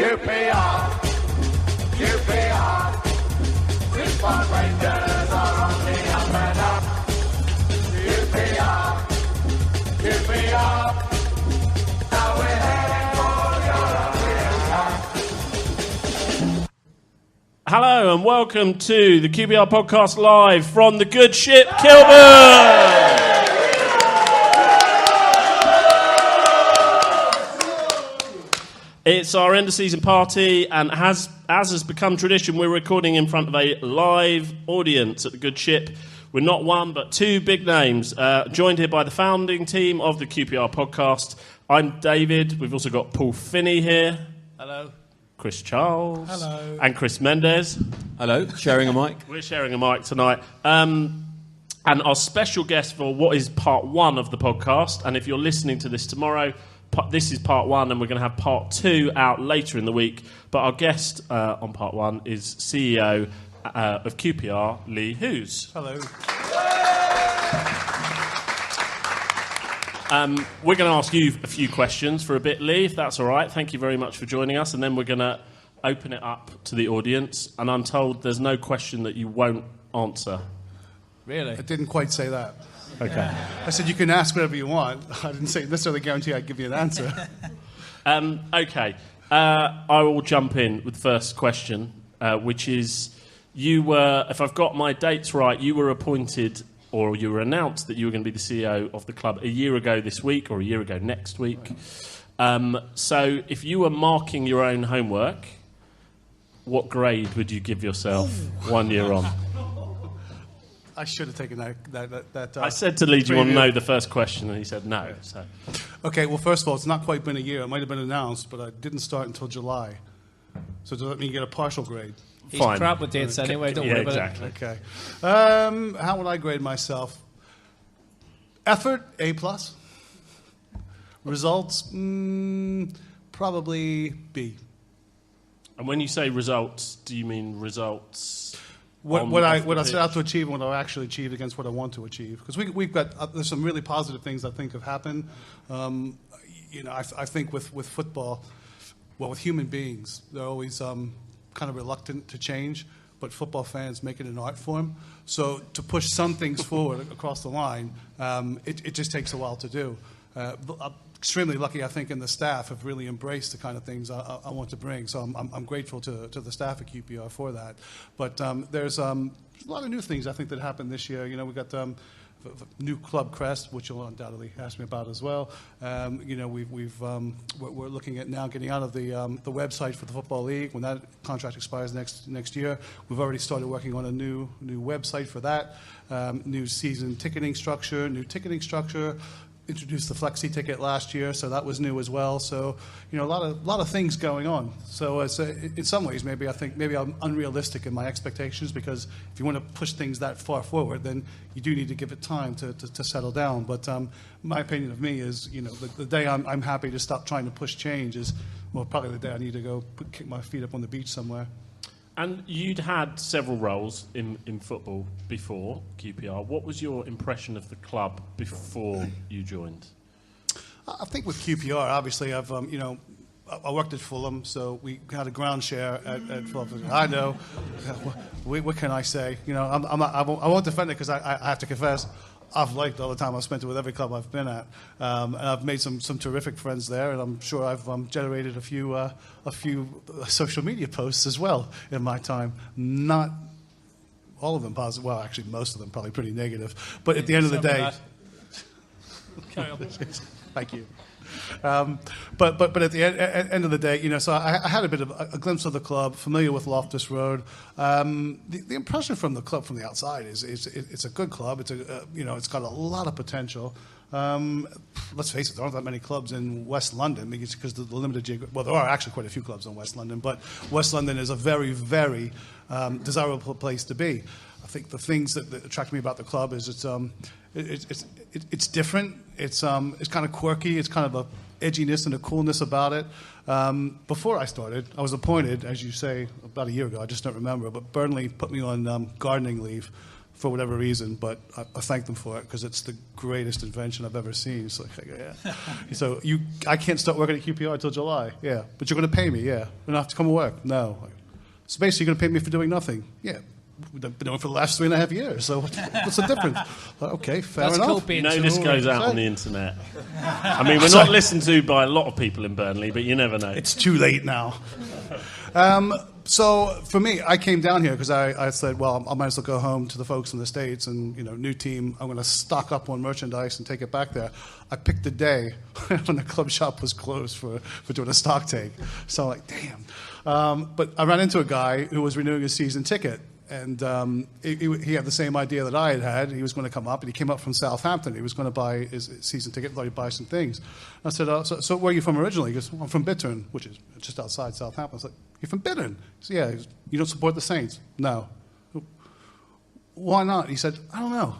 QPR, QPR. Response Rangers are on the up and up. QPR, QPR. Now we're heading for European Cup. Hello and welcome to the QPR podcast live from the good ship Kilburn. It's our end of season party, and as has become tradition, we're recording in front of a live audience at the good ship. We're not one but two big names, joined here by the founding team of the QPR podcast. I'm David. We've also got Paul Finney here. Hello. Chris Charles. Hello. And Chris Mendes. Hello, sharing a mic. We're sharing a mic tonight. And our special guest for what is part one of the podcast, and if you're listening to this tomorrow, this is part one, and we're going to have part two out later in the week. But our guest on part one is CEO of QPR, Lee Hughes. Hello. We're going to ask you a few questions for a bit, Lee, if that's all right. Thank you very much for joining us. And then we're going to open it up to the audience. And I'm told there's no question that you won't answer. Really? I didn't quite say that. Okay. I said you can ask whatever you want. I didn't say necessarily guarantee I'd give you an answer. Okay. I will jump in with the first question, which is, you were, if I've got my dates right, you were appointed, or you were announced that you were going to be the CEO of the club a year ago this week, or a year ago next week. So if you were marking your own homework, what grade would you give yourself 1 year on? I should have taken that I said to Lee, do you want to know the first question? And he said no. So. Okay, well, first of all, it's not quite been a year. It might have been announced, but I didn't start until July. So does that mean you get a partial grade? He's Fine. crap with dates anyway, don't worry about exactly. Okay. How would I grade myself? Effort, A+. Results, probably B. And when you say results, do you mean results? What I set out to achieve and what I actually achieved against what I want to achieve. Because we've got there's some really positive things I think have happened. I think with football, well, with human beings, they're always kind of reluctant to change. But football fans make it an art form. So to push some things forward across the line, it just takes a while to do. I'm extremely lucky, I think, and the staff have really embraced the kind of things I want to bring. So I'm grateful to the staff at QPR for that. But there's a lot of new things I think that happened this year. You know, we got new club crest, which you'll undoubtedly ask me about as well. We're looking at now getting out of the website for the Football League when that contract expires next year. We've already started working on a new website for that. New season ticketing structure, introduced the flexi ticket last year, so that was new as well. So, a lot of things going on. So, in some ways, maybe I'm unrealistic in my expectations, because if you want to push things that far forward, then you do need to give it time to settle down. But my opinion of me is, the day I'm happy to stop trying to push change is, well, probably the day I need to go kick my feet up on the beach somewhere. And you'd had several roles in football before QPR. What was your impression of the club before you joined? I think with QPR, obviously, I worked at Fulham, so we had a ground share at Fulham. I know. What can I say? I won't defend it, because I have to confess, I've liked all the time I've spent it with every club I've been at, and I've made some terrific friends there, and I'm sure I've generated a few social media posts as well in my time. Not all of them positive. Well, actually, most of them probably pretty negative. But at the end of the day, thank you. But at the end of the day, so I had a bit of a glimpse of the club, familiar with Loftus Road. The impression from the club from the outside is it's a good club. It's got a lot of potential. Let's face it, there aren't that many clubs in West London, because of the limited well, there are actually quite a few clubs in West London, but West London is a very, very desirable place to be. I think the things that attract me about the club is it's different. It's kind of quirky. It's kind of a edginess and a coolness about it. Before I started, I was appointed, as you say, about a year ago. I just don't remember. But Burnley put me on gardening leave for whatever reason, but I thank them for it because it's the greatest invention I've ever seen. It's like, yeah. So I can't start working at QPR until July. Yeah, but you're going to pay me. Yeah, you don't have to come and work. No. So basically, you're going to pay me for doing nothing. Yeah. We've been doing it for the last 3.5 years. So what's the difference? Okay, fair That's enough. Cool, this goes out on the internet. I mean, we're not listened to by a lot of people in Burnley, but you never know. It's too late now. So for me, I came down here because I said, well, I might as well go home to the folks in the States and, new team. I'm going to stock up on merchandise and take it back there. I picked a day when the club shop was closed for doing a stock take. So I'm like, damn. But I ran into a guy who was renewing his season ticket. And he had the same idea that I had. He was going to come up, and he came up from Southampton. He was going to buy his season ticket, thought he'd buy some things. I said, so where are you from originally? He goes, well, I'm from Bittern, which is just outside Southampton. I was like, you're from Bittern? He said, yeah. He goes, you don't support the Saints? No. Why not? He said, I don't know.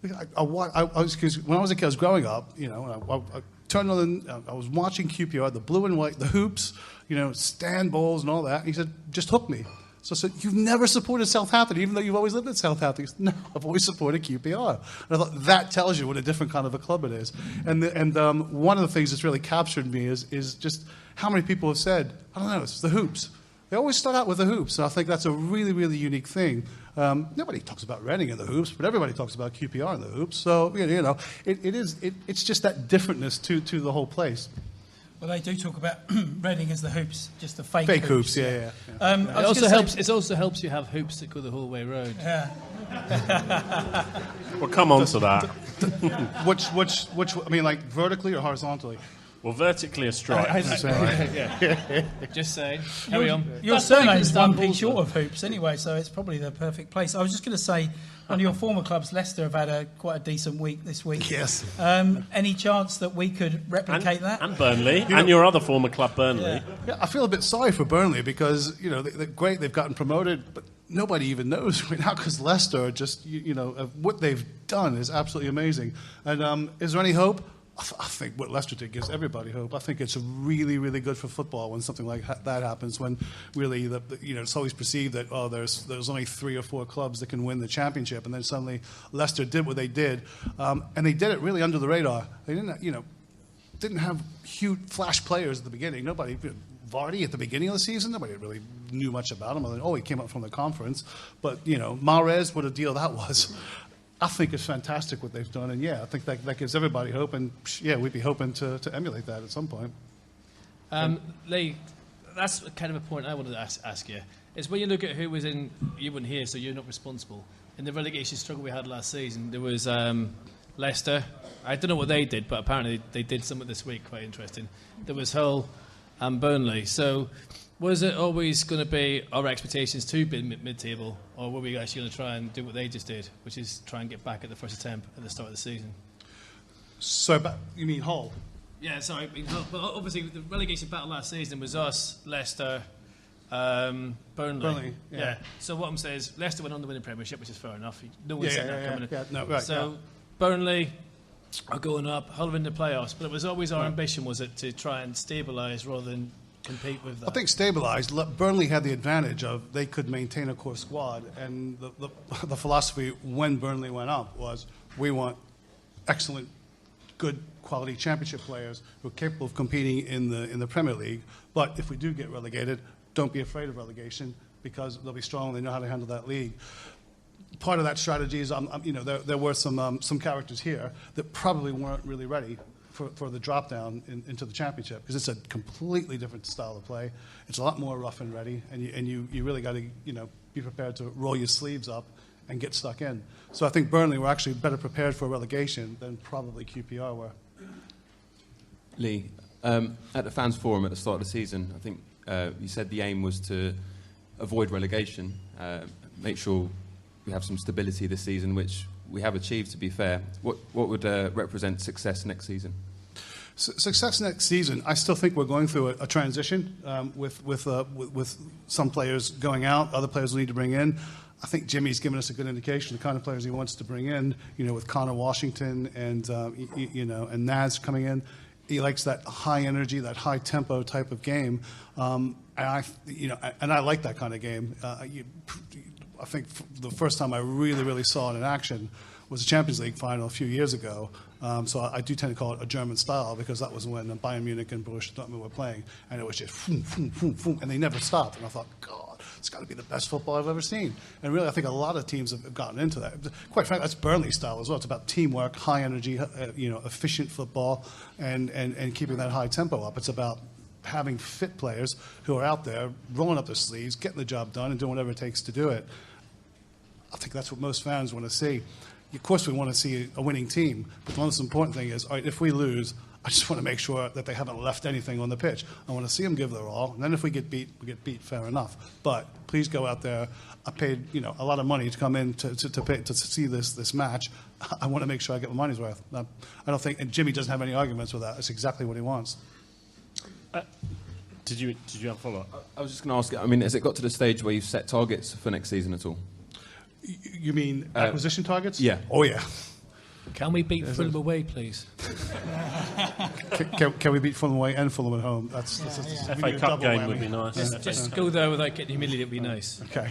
When I was a kid, I was growing up, I turned on, I was watching QPR, the blue and white, the hoops, stand bowls and all that. And he said, just hook me. So I said, you've never supported Southampton, even though you've always lived in Southampton. He said, no, I've always supported QPR. And I thought, that tells you what a different kind of a club it is. And one of the things that's really captured me is just how many people have said, I don't know, it's the hoops. They always start out with the hoops, and I think that's a really, really unique thing. Nobody talks about Reading in the hoops, but everybody talks about QPR in the hoops. So, it's just that differentness to the whole place. Well, they do talk about Reading as the hoops, just the fake hoops. Yeah. It also helps you have hoops that go the whole way round. Yeah. We'll come on to that. Which, I mean, like vertically or horizontally? Well, vertically a stripe. Just saying. Carry on. Your surname's one piece short of hoops anyway, so it's probably the perfect place. I was just going to say, one of your former clubs, Leicester, have had quite a decent week this week. Yes. Any chance that we could replicate that? And Burnley, and your other former club, Burnley. Yeah, I feel a bit sorry for Burnley because, they're great, they've gotten promoted, but nobody even knows right now because Leicester are just, what they've done is absolutely amazing. And is there any hope? I think what Leicester did gives everybody hope. I think it's really, really good for football when something like that happens. When really, it's always perceived that there's only 3 or 4 clubs that can win the championship, and then suddenly Leicester did what they did, and they did it really under the radar. They didn't have huge flash players at the beginning. Nobody. Vardy at the beginning of the season, nobody really knew much about him. He came up from the conference, but Mahrez, what a deal that was. I think it's fantastic what they've done, and I think that gives everybody hope, and we'd be hoping to emulate that at some point. Lee, that's kind of a point I wanted to ask you. Is when you look at who was in, you weren't here, so you're not responsible. In the relegation struggle we had last season, there was Leicester. I don't know what they did, but apparently they did something this week quite interesting. There was Hull and Burnley. So was it always going to be our expectations to be mid-table, or were we actually going to try and do what they just did, which is try and get back at the first attempt at the start of the season? So, you mean Hull? Yeah, sorry. But obviously, the relegation battle last season was us, Leicester, Burnley. Yeah. So what I'm saying is Leicester went on to win the Premiership, which is fair enough. No one said that coming in. Yeah, no, right, so Burnley are going up, Hull are in the playoffs, but it was always our ambition, was it, to try and stabilise rather than compete with that? I think stabilised. Burnley had the advantage of they could maintain a core squad, and the philosophy when Burnley went up was we want excellent, good quality championship players who are capable of competing in the Premier League. But if we do get relegated, don't be afraid of relegation because they'll be strong. They know how to handle that league. Part of that strategy is, there were some characters here that probably weren't really ready for the drop down into the championship because it's a completely different style of play. It's a lot more rough and ready, and you really got to be prepared to roll your sleeves up and get stuck in. So I think Burnley were actually better prepared for relegation than probably QPR were. Lee, at the fans forum at the start of the season, I think you said the aim was to avoid relegation, make sure we have some stability this season, which we have achieved, to be fair. What would represent success next season? Success next season, I still think we're going through a transition with some players going out, other players we need to bring in. I think Jimmy's given us a good indication of the kind of players he wants to bring in, with Connor Washington and, and Naz coming in. He likes that high energy, that high tempo type of game. And I like that kind of game. I think the first time I really saw it in action was the Champions League final a few years ago. So I do tend to call it a German style because that was when Bayern Munich and Borussia Dortmund were playing, and it was just boom, and they never stopped. And I thought, God, it's got to be the best football I've ever seen. And really, I think a lot of teams have gotten into that. Quite frankly, that's Burnley style as well. It's about teamwork, high energy, efficient football, and keeping that high tempo up. It's about having fit players who are out there rolling up their sleeves, getting the job done, and doing whatever it takes to do it. I think that's what most fans want to see. Of course, we want to see a winning team, but the most important thing is, all right, if we lose, I just want to make sure that they haven't left anything on the pitch. I want to see them give their all, and then if we get beat, fair enough. But please go out there. I paid a lot of money to come in to see this match. I want to make sure I get my money's worth. I don't think, and Jimmy doesn't have any arguments with that. That's exactly what he wants. Did you have a follow-up? I was just going to ask, I mean, has it got to the stage where you've set targets for next season at all? You mean acquisition targets? Yeah. Oh, yeah. Can we beat Fulham away, please? Can we beat Fulham away and Fulham at home? That's FA Cup game would be nice. Just go there without getting humiliated would be nice. Okay.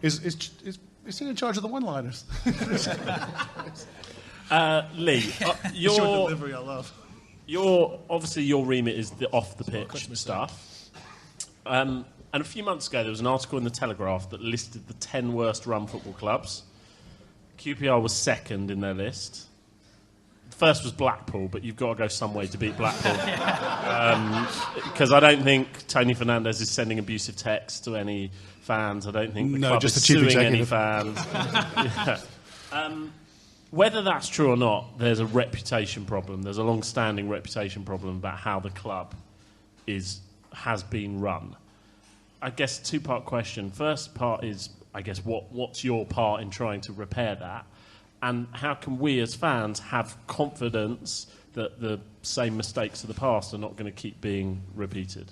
Is he in charge of the one-liners? Lee, Your delivery, I love. obviously your remit is the off the pitch stuff. And a few months ago, there was an article in the Telegraph that listed the 10 worst run football clubs. QPR was second in their list. The first was Blackpool, but you've got to go some way to beat Blackpool. Because I don't think Tony Fernandez is sending abusive texts to any fans. I don't think the club is suing any fans. Whether that's true or not, there's a reputation problem. There's a long-standing reputation problem about how the club has been run. I guess two-part question. First part is, I guess, what's your part in trying to repair that? And how can we as fans have confidence that the same mistakes of the past are not going to keep being repeated?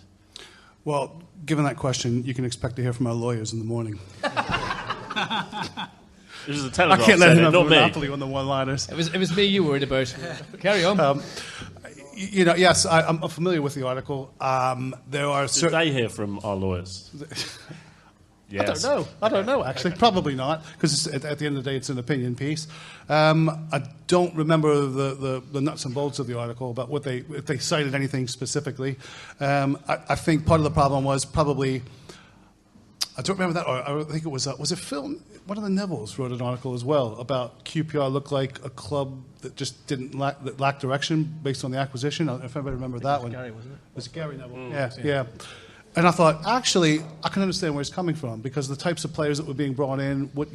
Well, given that question, you can expect to hear from our lawyers in the morning. This is a Telegraph. I can't let him have a not me. monopoly on the one-liners. It was me you worried about. Carry on. Yes, I'm familiar with the article. There are Did they hear from our lawyers? Yes. I don't know, actually. Probably not, because at the end of the day, it's an opinion piece. I don't remember the nuts and bolts of the article about if they cited anything specifically. I think part of the problem was probably, I don't remember that, or I think it was it Phil? One of the Nevilles wrote an article as well about QPR looked like a club that just didn't lack direction based on the acquisition. If anybody remember that one. Gary, wasn't it? Was it Gary Neville? Yeah. And I thought, actually, I can understand where it's coming from because the types of players that were being brought in, what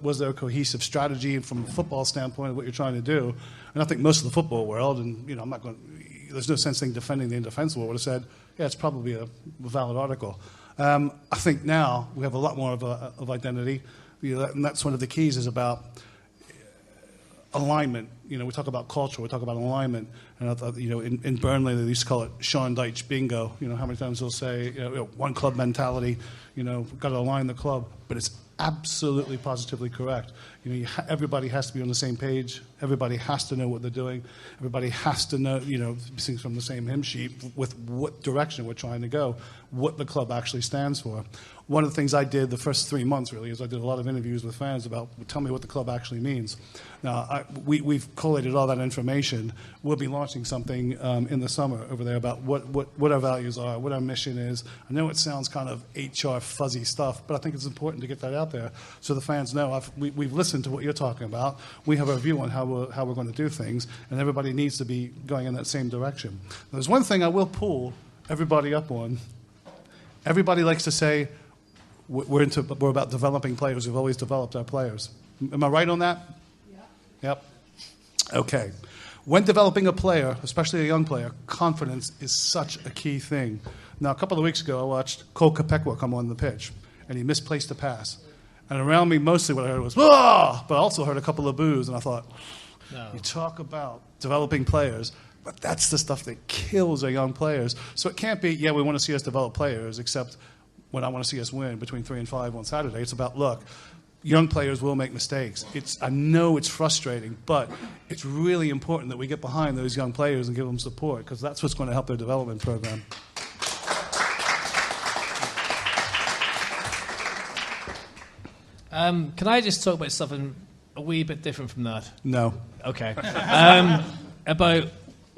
was there a cohesive strategy from a football standpoint of what you're trying to do? And I think most of the football world, and I'm not going. There's no sense in defending the indefensible. Would have said, yeah, it's probably a valid article. I think now we have a lot more of identity, and that's one of the keys is about alignment. We talk about culture, we talk about alignment, and I thought, in Burnley they used to call it Sean Dyche bingo. How many times they'll say, one club mentality, got to align the club, but it's absolutely positively correct. Everybody has to be on the same page. Everybody has to know what they're doing. Everybody has to know, sing from the same hymn sheet with what direction we're trying to go, what the club actually stands for. One of the things I did the first 3 months, really, is I did a lot of interviews with fans about, tell me what the club actually means. Now, we've collated all that information. We'll be launching something in the summer over there about what our values are, what our mission is. I know it sounds kind of HR fuzzy stuff, but I think it's important to get that out there so the fans know. We've listened to what you're talking about. We have a view on how we're going to do things, and everybody needs to be going in that same direction. There's one thing I will pull everybody up on. Everybody likes to say, we're about developing players. We've always developed our players. Am I right on that? Yeah. Yep. Okay. When developing a player, especially a young player, confidence is such a key thing. Now, a couple of weeks ago, I watched Cole Kopekwa come on the pitch, and he misplaced a pass. And around me, mostly what I heard was, "Ah!" But I also heard a couple of boos, and I thought, you talk about developing players, but that's the stuff that kills our young players. So it can't be, we want to see us develop players, except when I want to see us win between 3 and 5 on Saturday. It's about, look, young players will make mistakes. I know it's frustrating, but it's really important that we get behind those young players and give them support, because that's what's going to help their development program. Can I just talk about something a wee bit different from that? No. Okay. About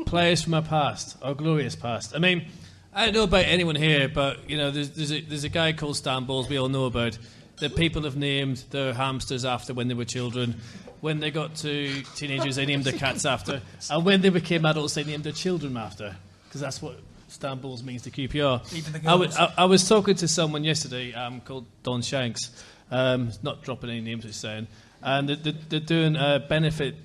players from our past, our glorious past. I mean, I don't know about anyone here, but you know, there's a guy called Stan Bowles we all know about that people have named their hamsters after when they were children. When they got to teenagers, they named their cats after, and when they became adults, they named their children after, because that's what Stan Bowles means to QPR. Even the girls. I was talking to someone yesterday called Don Shanks, not dropping any names, just saying, and they're doing a benefit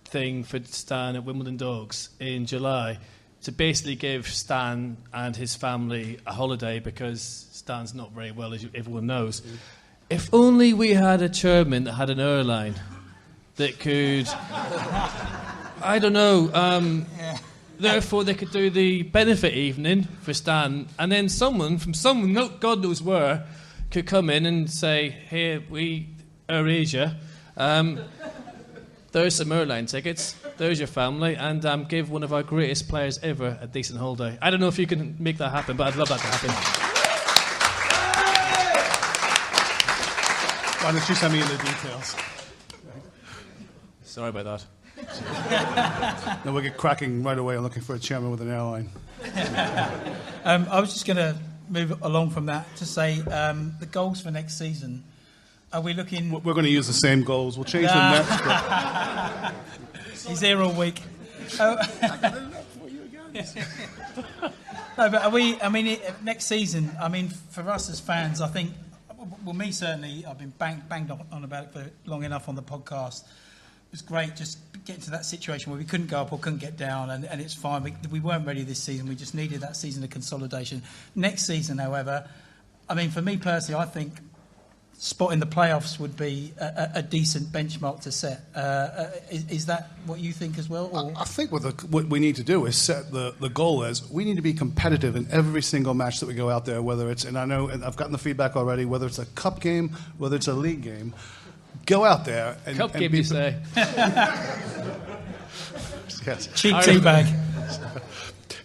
thing for Stan at Wimbledon Dogs in July to basically give Stan and his family a holiday because Stan's not very well, as everyone knows. If only we had a chairman that had an airline that could, I don't know, therefore they could do the benefit evening for Stan, and then someone from God knows where, could come in and say, here, we, Air Asia, there's some airline tickets, there's your family, and give one of our greatest players ever a decent holiday. I don't know if you can make that happen, but I'd love that to happen. Why don't you send me the details? Sorry about that. Then we'll get cracking right away on looking for a chairman with an airline. I was just going to move along from that to say the goals for next season. Are we looking? We're going to use the same goals. We'll change them next. But He's here all week. No, but are we? I mean, next season. I mean, for us as fans, I think. Well, me certainly. I've been banged on about it for long enough on the podcast. It was great just getting to that situation where we couldn't go up or couldn't get down, and it's fine. We weren't ready this season. We just needed that season of consolidation. Next season, however, I mean, for me personally, I think spot in the playoffs would be a decent benchmark to set. Is that what you think as well? Or? I think what we need to do is set the goal as we need to be competitive in every single match that we go out there, whether it's, and I know, and I've gotten the feedback already, whether it's a cup game, whether it's a league game. Go out there and Cup and game, be you say? Yes. Cheap tea bag.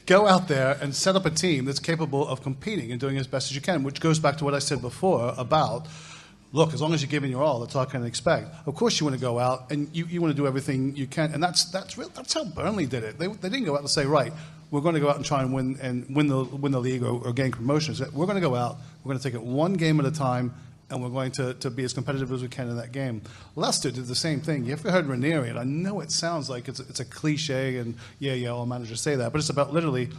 Go out there and set up a team that's capable of competing and doing as best as you can, which goes back to what I said before about, look, as long as you're giving your all, that's all I can expect. Of course you want to go out and you want to do everything you can, and that's how Burnley did it. They didn't go out and say, right, we're going to go out and try and win the league or gain promotions. We're going to go out, we're going to take it one game at a time, and we're going to be as competitive as we can in that game. Leicester did the same thing. You've heard Ranieri, and I know it sounds like it's a cliche, and all managers say that, but it's about literally,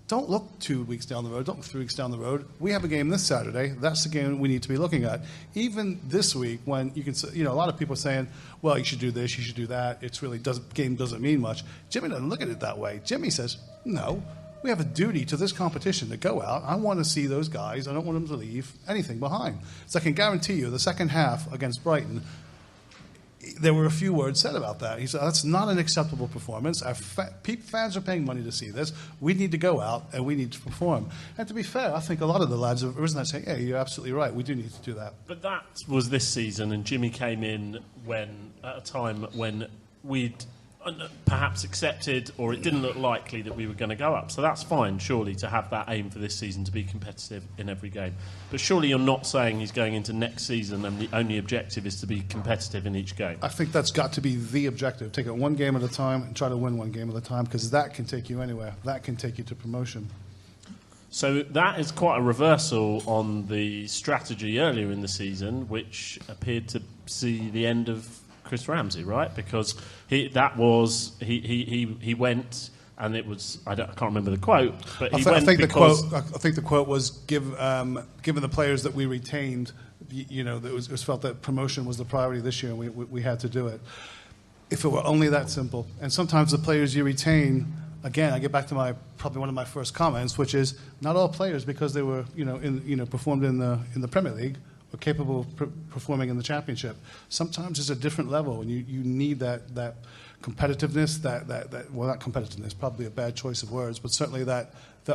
don't look 2 weeks down the road, don't look 3 weeks down the road. We have a game this Saturday. That's the game we need to be looking at. Even this week, when you can, a lot of people are saying, well, you should do this, you should do that. It's really game doesn't mean much. Jimmy doesn't look at it that way. Jimmy says, no. We have a duty to this competition to go out. I want to see those guys. I don't want them to leave anything behind. So I can guarantee you the second half against Brighton, there were a few words said about that. He said, that's not an acceptable performance. Our fans are paying money to see this. We need to go out and we need to perform. And to be fair, I think a lot of the lads have risen and saying, yeah, you're absolutely right. We do need to do that. But that was this season, and Jimmy came in at a time when we'd perhaps accepted, or it didn't look likely that we were going to go up. So that's fine, surely, to have that aim for this season to be competitive in every game. But surely you're not saying he's going into next season and the only objective is to be competitive in each game. I think that's got to be the objective. Take it one game at a time and try to win one game at a time, because that can take you anywhere. That can take you to promotion. So that is quite a reversal on the strategy earlier in the season, which appeared to see the end of Chris Ramsey, right? Because he went, and it was I can't remember the quote, but he went because I think the quote was given the players that we retained, that it was felt that promotion was the priority this year, and we had to do it. If it were only that simple, and sometimes the players you retain. Again, I get back to probably one of my first comments, which is not all players, because they were performed in the Premier League, are capable of performing in the Championship. Sometimes it's a different level, and you need that competitiveness, not competitiveness, probably a bad choice of words, but certainly that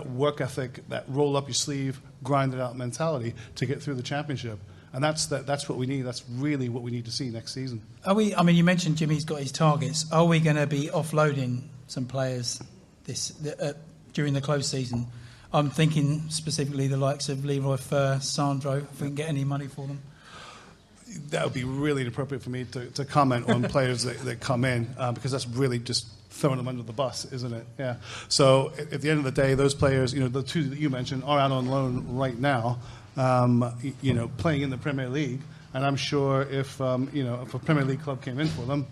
work ethic, that roll up your sleeve, grind it out mentality to get through the Championship. And that's what we need. That's really what we need to see next season. Are we? I mean, you mentioned Jimmy's got his targets. Are we going to be offloading some players during the close season? I'm thinking specifically the likes of Leroy Fer, Sandro, if we can get any money for them. that would be really inappropriate for me to comment on players that come in because that's really just throwing them under the bus, isn't it? Yeah. So at the end of the day, those players, the two that you mentioned, are out on loan right now, playing in the Premier League. And I'm sure if a Premier League club came in for them,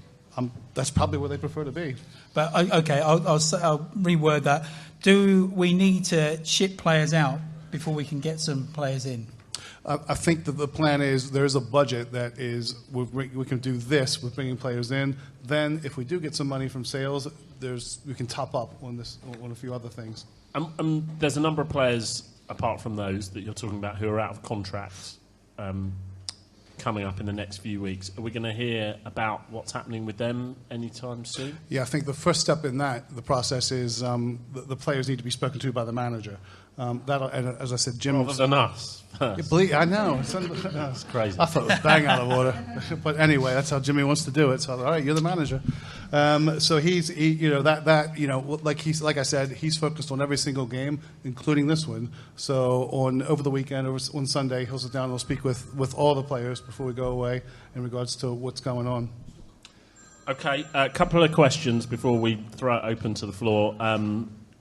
that's probably where they prefer to be. But okay, I'll reword that. Do we need to ship players out before we can get some players in? I think that the plan is there's a budget that is we can do this with bringing players in. Then, if we do get some money from sales, we can top up on a few other things. There's a number of players apart from those that you're talking about who are out of contracts coming up in the next few weeks. Are we going to hear about what's happening with them anytime soon? Yeah, I think the first step in the process is the players need to be spoken to by the manager. And as I said, Jim... Rather than us. I know. It's crazy. I thought it was bang out of order. But anyway, that's how Jimmy wants to do it. So, all right, you're the manager. So like I said, he's focused on every single game, including this one. So over the weekend, on Sunday, he'll sit down and he'll speak with all the players before we go away in regards to what's going on. Okay, a couple of questions before we throw it open to the floor.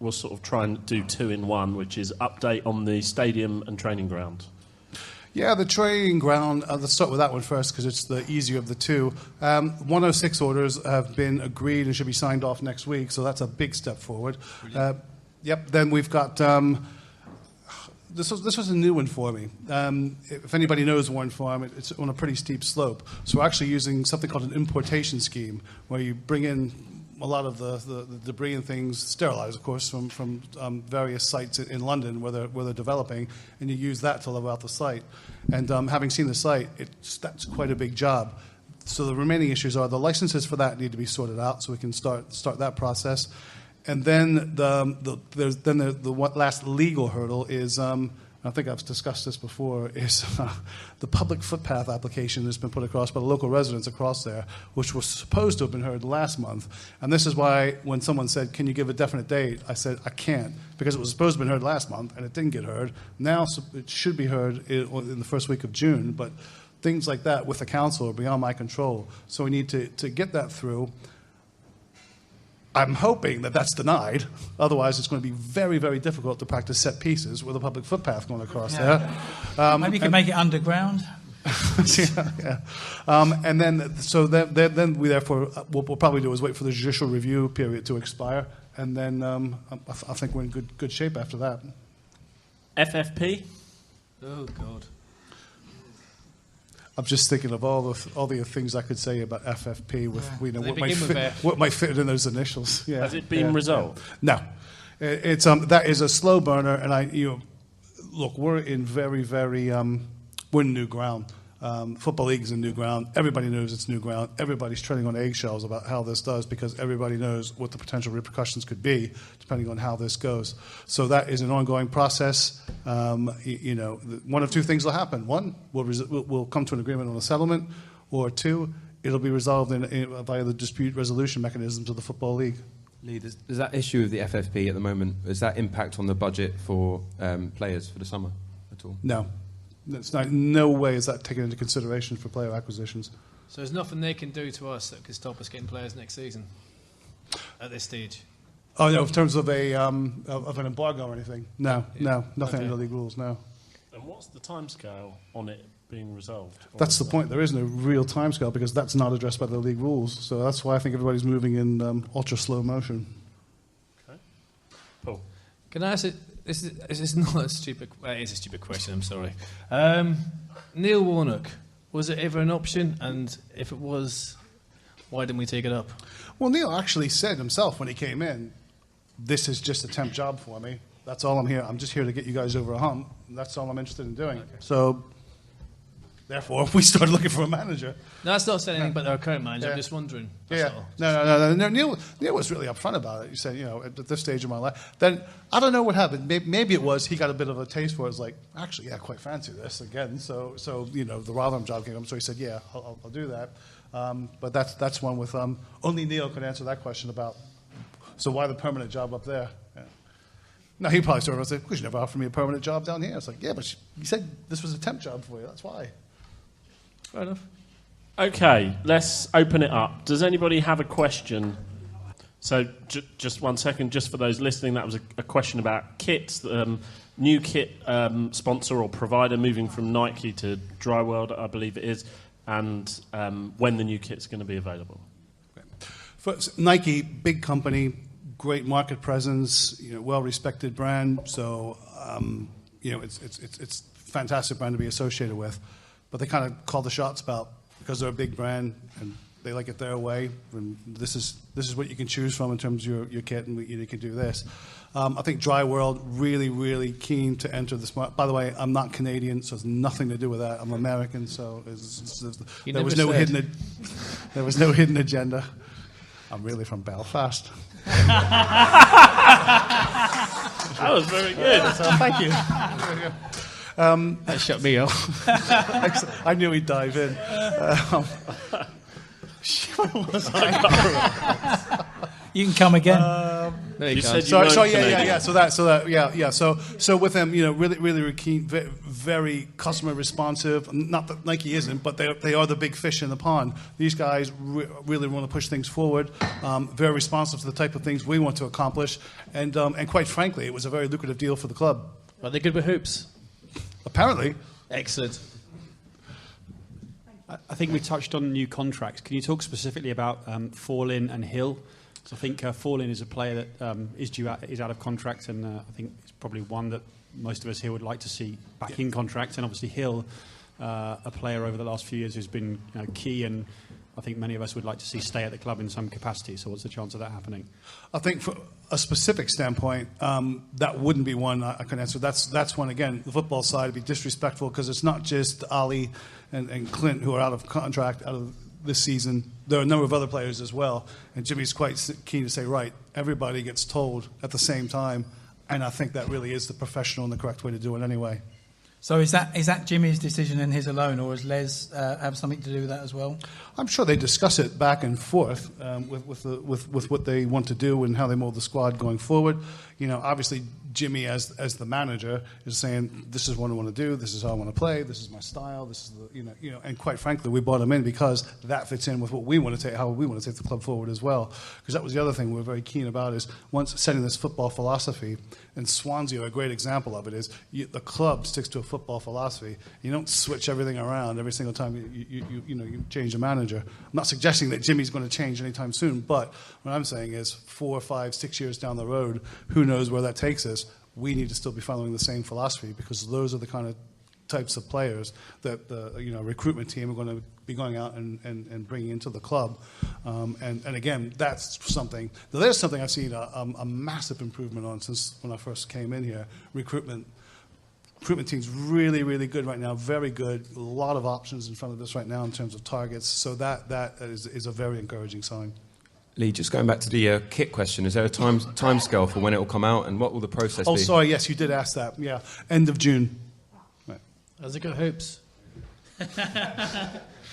We'll sort of try and do two in one, which is update on the stadium and training ground. Yeah, the training ground, let's start with that one first because it's the easier of the two. 106 orders have been agreed and should be signed off next week, so that's a big step forward. Then we've got... This was a new one for me. If anybody knows Warren Farm, it's on a pretty steep slope. So we're actually using something called an importation scheme, where you bring in a lot of the debris and things, sterilized, of course, from various sites in London where they're developing, and you use that to level out the site. And having seen the site, that's quite a big job. So the remaining issues are the licenses for that need to be sorted out, so we can start that process. And then the last legal hurdle is, I think I've discussed this before, is the public footpath application that's been put across by the local residents across there, which was supposed to have been heard last month. And this is why when someone said, can you give a definite date, I said, I can't, because it was supposed to have been heard last month, and it didn't get heard. Now it should be heard in the first week of June, but things like that with the council are beyond my control. So we need to get that through. I'm hoping that that's denied. Otherwise, it's going to be very, very difficult to practice set pieces with a public footpath going across there. Maybe you can make it underground. Yeah. And then we therefore what we'll probably do is wait for the judicial review period to expire, and then I think we're in good shape after that. FFP? Oh God. I'm just thinking of all the things I could say about FFP with They what might fit in those initials. Yeah. Has it been resolved? No, it's that is a slow burner, and look, we're in very we're in new ground. Football League is in new ground. Everybody knows it's new ground. Everybody's treading on eggshells about how this does because everybody knows what the potential repercussions could be depending on how this goes. So that is an ongoing process. One of two things will happen. One, we'll come to an agreement on a settlement, or two, it'll be resolved via the dispute resolution mechanisms of the Football League. Lee, does that issue of the FFP at the moment, does that impact on the budget for players for the summer at all? No. No way is that taken into consideration for player acquisitions. So there's nothing they can do to us that could stop us getting players next season at this stage? Oh, no, in terms of an embargo or anything? No, nothing in the league rules, no. And what's the timescale on it being resolved? That's the point. There is no real timescale because that's not addressed by the league rules. So that's why I think everybody's moving in ultra slow motion. Okay. Paul? Can I ask it? This is not a stupid. It is a stupid question. I'm sorry. Neil Warnock, was it ever an option? And if it was, why didn't we take it up? Well, Neil actually said himself when he came in, "This is just a temp job for me. That's all I'm here. I'm just here to get you guys over a hump. And that's all I'm interested in doing." Okay. So, therefore, we started looking for a manager. No, that's not saying anything about our current manager. Yeah. I'm just wondering. Yeah. No. Neil was really upfront about it. He said, at this stage of my life. Then, I don't know what happened. Maybe it was he got a bit of a taste for it. It's like, actually, I quite fancy this again. So the Rotherham job came up. So he said, yeah, I'll do that. But that's one with only Neil could answer that question about, so why the permanent job up there? Yeah. No, he probably sort of said, because you never offered me a permanent job down here. It's like, yeah, but you said this was a temp job for you. That's why. Fair enough. Okay, let's open it up. Does anybody have a question? So, just 1 second, just for those listening, that was a question about kits. New kit sponsor or provider moving from Nike to Dry World, I believe it is, and when the new kit's going to be available. First, Nike, big company, great market presence, well-respected brand. So, it's a fantastic brand to be associated with. But they kind of call the shots because they're a big brand and they like it their way. And this is what you can choose from in terms of your kit, and you can do this. I think Dry World really, really keen to enter this market. By the way, I'm not Canadian, so it's nothing to do with that. I'm American, so there was no hidden agenda. I'm really from Belfast. That was very good. Thank you. That shut me off. I knew he'd dive in. What was I? You can come again. There you go. said So you weren't yeah. So with them, really keen, very customer responsive. Not that Nike isn't, but they are the big fish in the pond. These guys really want to push things forward. Very responsive to the type of things we want to accomplish, and quite frankly, it was a very lucrative deal for the club. Are they good with hoops? Apparently, Excellent. I think we touched on new contracts. Can you talk specifically about Fallin and Hill? So I think Fallin is a player that is out of contract, and I think it's probably one that most of us here would like to see back in contract. And obviously Hill, a player over the last few years who's been key, and I think many of us would like to see stay at the club in some capacity. So what's the chance of that happening? I think from a specific standpoint, that wouldn't be one I can answer. That's one, again, the football side would be disrespectful because it's not just Ali and Clint who are out of contract out of this season. There are a number of other players as well. And Jimmy's quite keen to say, right, everybody gets told at the same time. And I think that really is the professional and the correct way to do it anyway. So is that Jimmy's decision and his alone, or does Les have something to do with that as well? I'm sure they discuss it back and forth with what they want to do and how they mold the squad going forward. Obviously Jimmy as the manager is saying, this is what I want to do, this is how I want to play, this is my style, this is the and quite frankly we brought him in because that fits in with what we want to take, how we want to take the club forward as well. Because that was the other thing we're very keen about is once setting this football philosophy, and Swansea are a great example of it, is the club sticks to a football philosophy. You don't switch everything around every single time you change a manager. I'm not suggesting that Jimmy's going to change anytime soon, but what I'm saying is 4, 5, 6 years down the road, who knows where that takes us. We need to still be following the same philosophy because those are the kind of types of players that the recruitment team are going to be going out and bringing into the club. And again, that's something. There's something I've seen a massive improvement on since when I first came in here. Recruitment team's really, really good right now, very good. A lot of options in front of us right now in terms of targets. So that is a very encouraging sign. Lee, just going back to the kit question, is there a time scale for when it will come out and what will the process be? Oh, sorry, yes, you did ask that. Yeah, end of June. Right. Has it got hoops?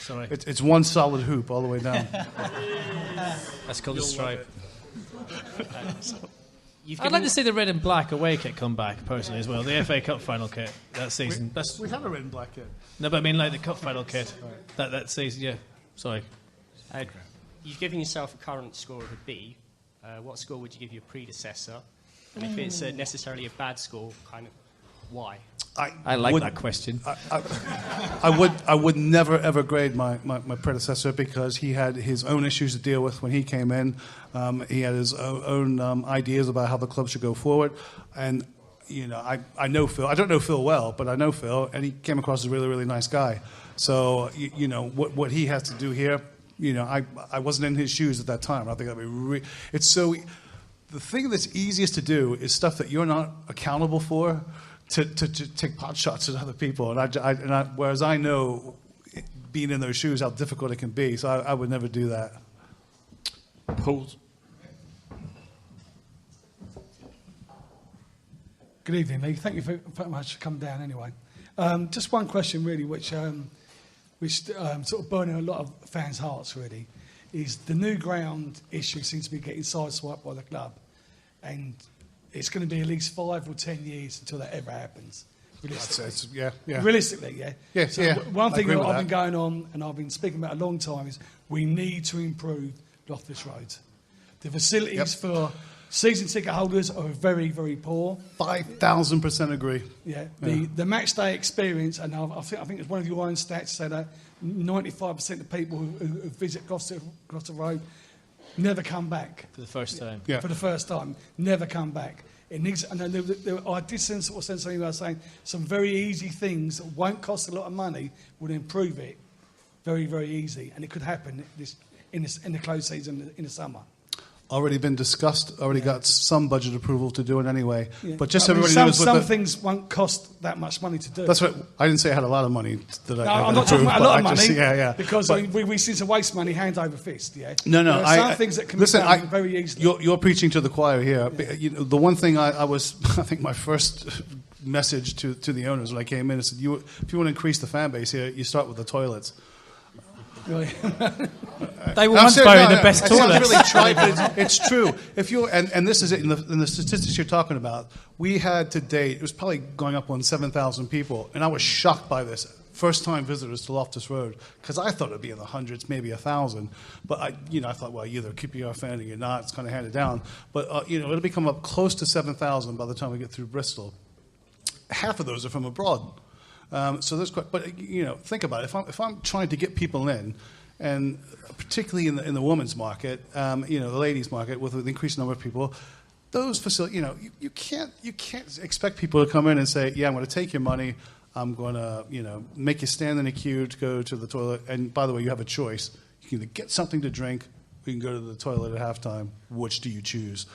Sorry. It's one solid hoop all the way down. That's called a stripe. I'd like to see the red and black away kit come back, personally, as well. The FA Cup final kit that season. We had a red and black kit. No, but I mean like the cup final kit. That season, yeah. Sorry. You've given yourself a current score of a B. What score would you give your predecessor? And if it's necessarily a bad score, kind of why? I like that question. I would never ever grade my predecessor because he had his own issues to deal with when he came in. He had his own ideas about how the club should go forward, and I know Phil. I don't know Phil well, but I know Phil, and he came across as a really, really nice guy. So what he has to do here. I wasn't in his shoes at that time. I think that'd be it's so. The thing that's easiest to do is stuff that you're not accountable for, to take pot shots at other people. And whereas I know, being in those shoes, how difficult it can be. So I would never do that. Paul. Good evening, Lee. Thank you very much for coming down. Anyway, just one question, really, which sort of burning a lot of fans' hearts, really, is the new ground issue seems to be getting sideswiped by the club. And it's going to be at least 5 or 10 years until that ever happens. Realistically. Yeah. Realistically, yeah. Yeah, So yeah. one I thing agree that with I've that. been going on, and I've been speaking about a long time, is we need to improve Loftus Road. The facilities for season ticket holders are very, very poor. 5,000% agree. Yeah. The match day experience, and I think it's one of your own stats said that 95% of people who visit Gloucester Road never come back. For the first time. Yeah. For the first time, never come back. It needs, and then I did send some email saying some very easy things that won't cost a lot of money would improve it very, very easy, and it could happen in the close season in the summer. Already been discussed, already got some budget approval to do it anyway. Yeah. But just I mean, everybody knows some things won't cost that much money to do. That's what I didn't say I had a lot of money that I I'm not talking about a lot of money, yeah. because But- we seem to waste money hand over fist. Yeah. No, There are some things that can be done very easily. You're preaching to the choir here. You know, the one thing I think my first message to the owners when I came in, I said, if you want to increase the fan base here, you start with the toilets. Really. They were No, once seriously, voted the no, best it sounds toilets. really trite, but it's true. If you and this is it in the statistics you're talking about. We had to date, it was probably going up on 7,000 people, and I was shocked by this. First-time visitors to Loftus Road, because I thought it'd be in the hundreds, maybe 1,000. But I thought, well, you're either a QPR fan or you're not. It's kind of handed down. But it'll become up close to 7,000 by the time we get through Bristol. Half of those are from abroad. So there's quite, but think about it. If I'm trying to get people in, and particularly in the women's market, the ladies' market with an increased number of people, those facilities, you can't expect people to come in and say, yeah, I'm going to take your money, I'm going to make you stand in a queue to go to the toilet, and by the way, you have a choice. You can either get something to drink, or you can go to the toilet at halftime. Which do you choose?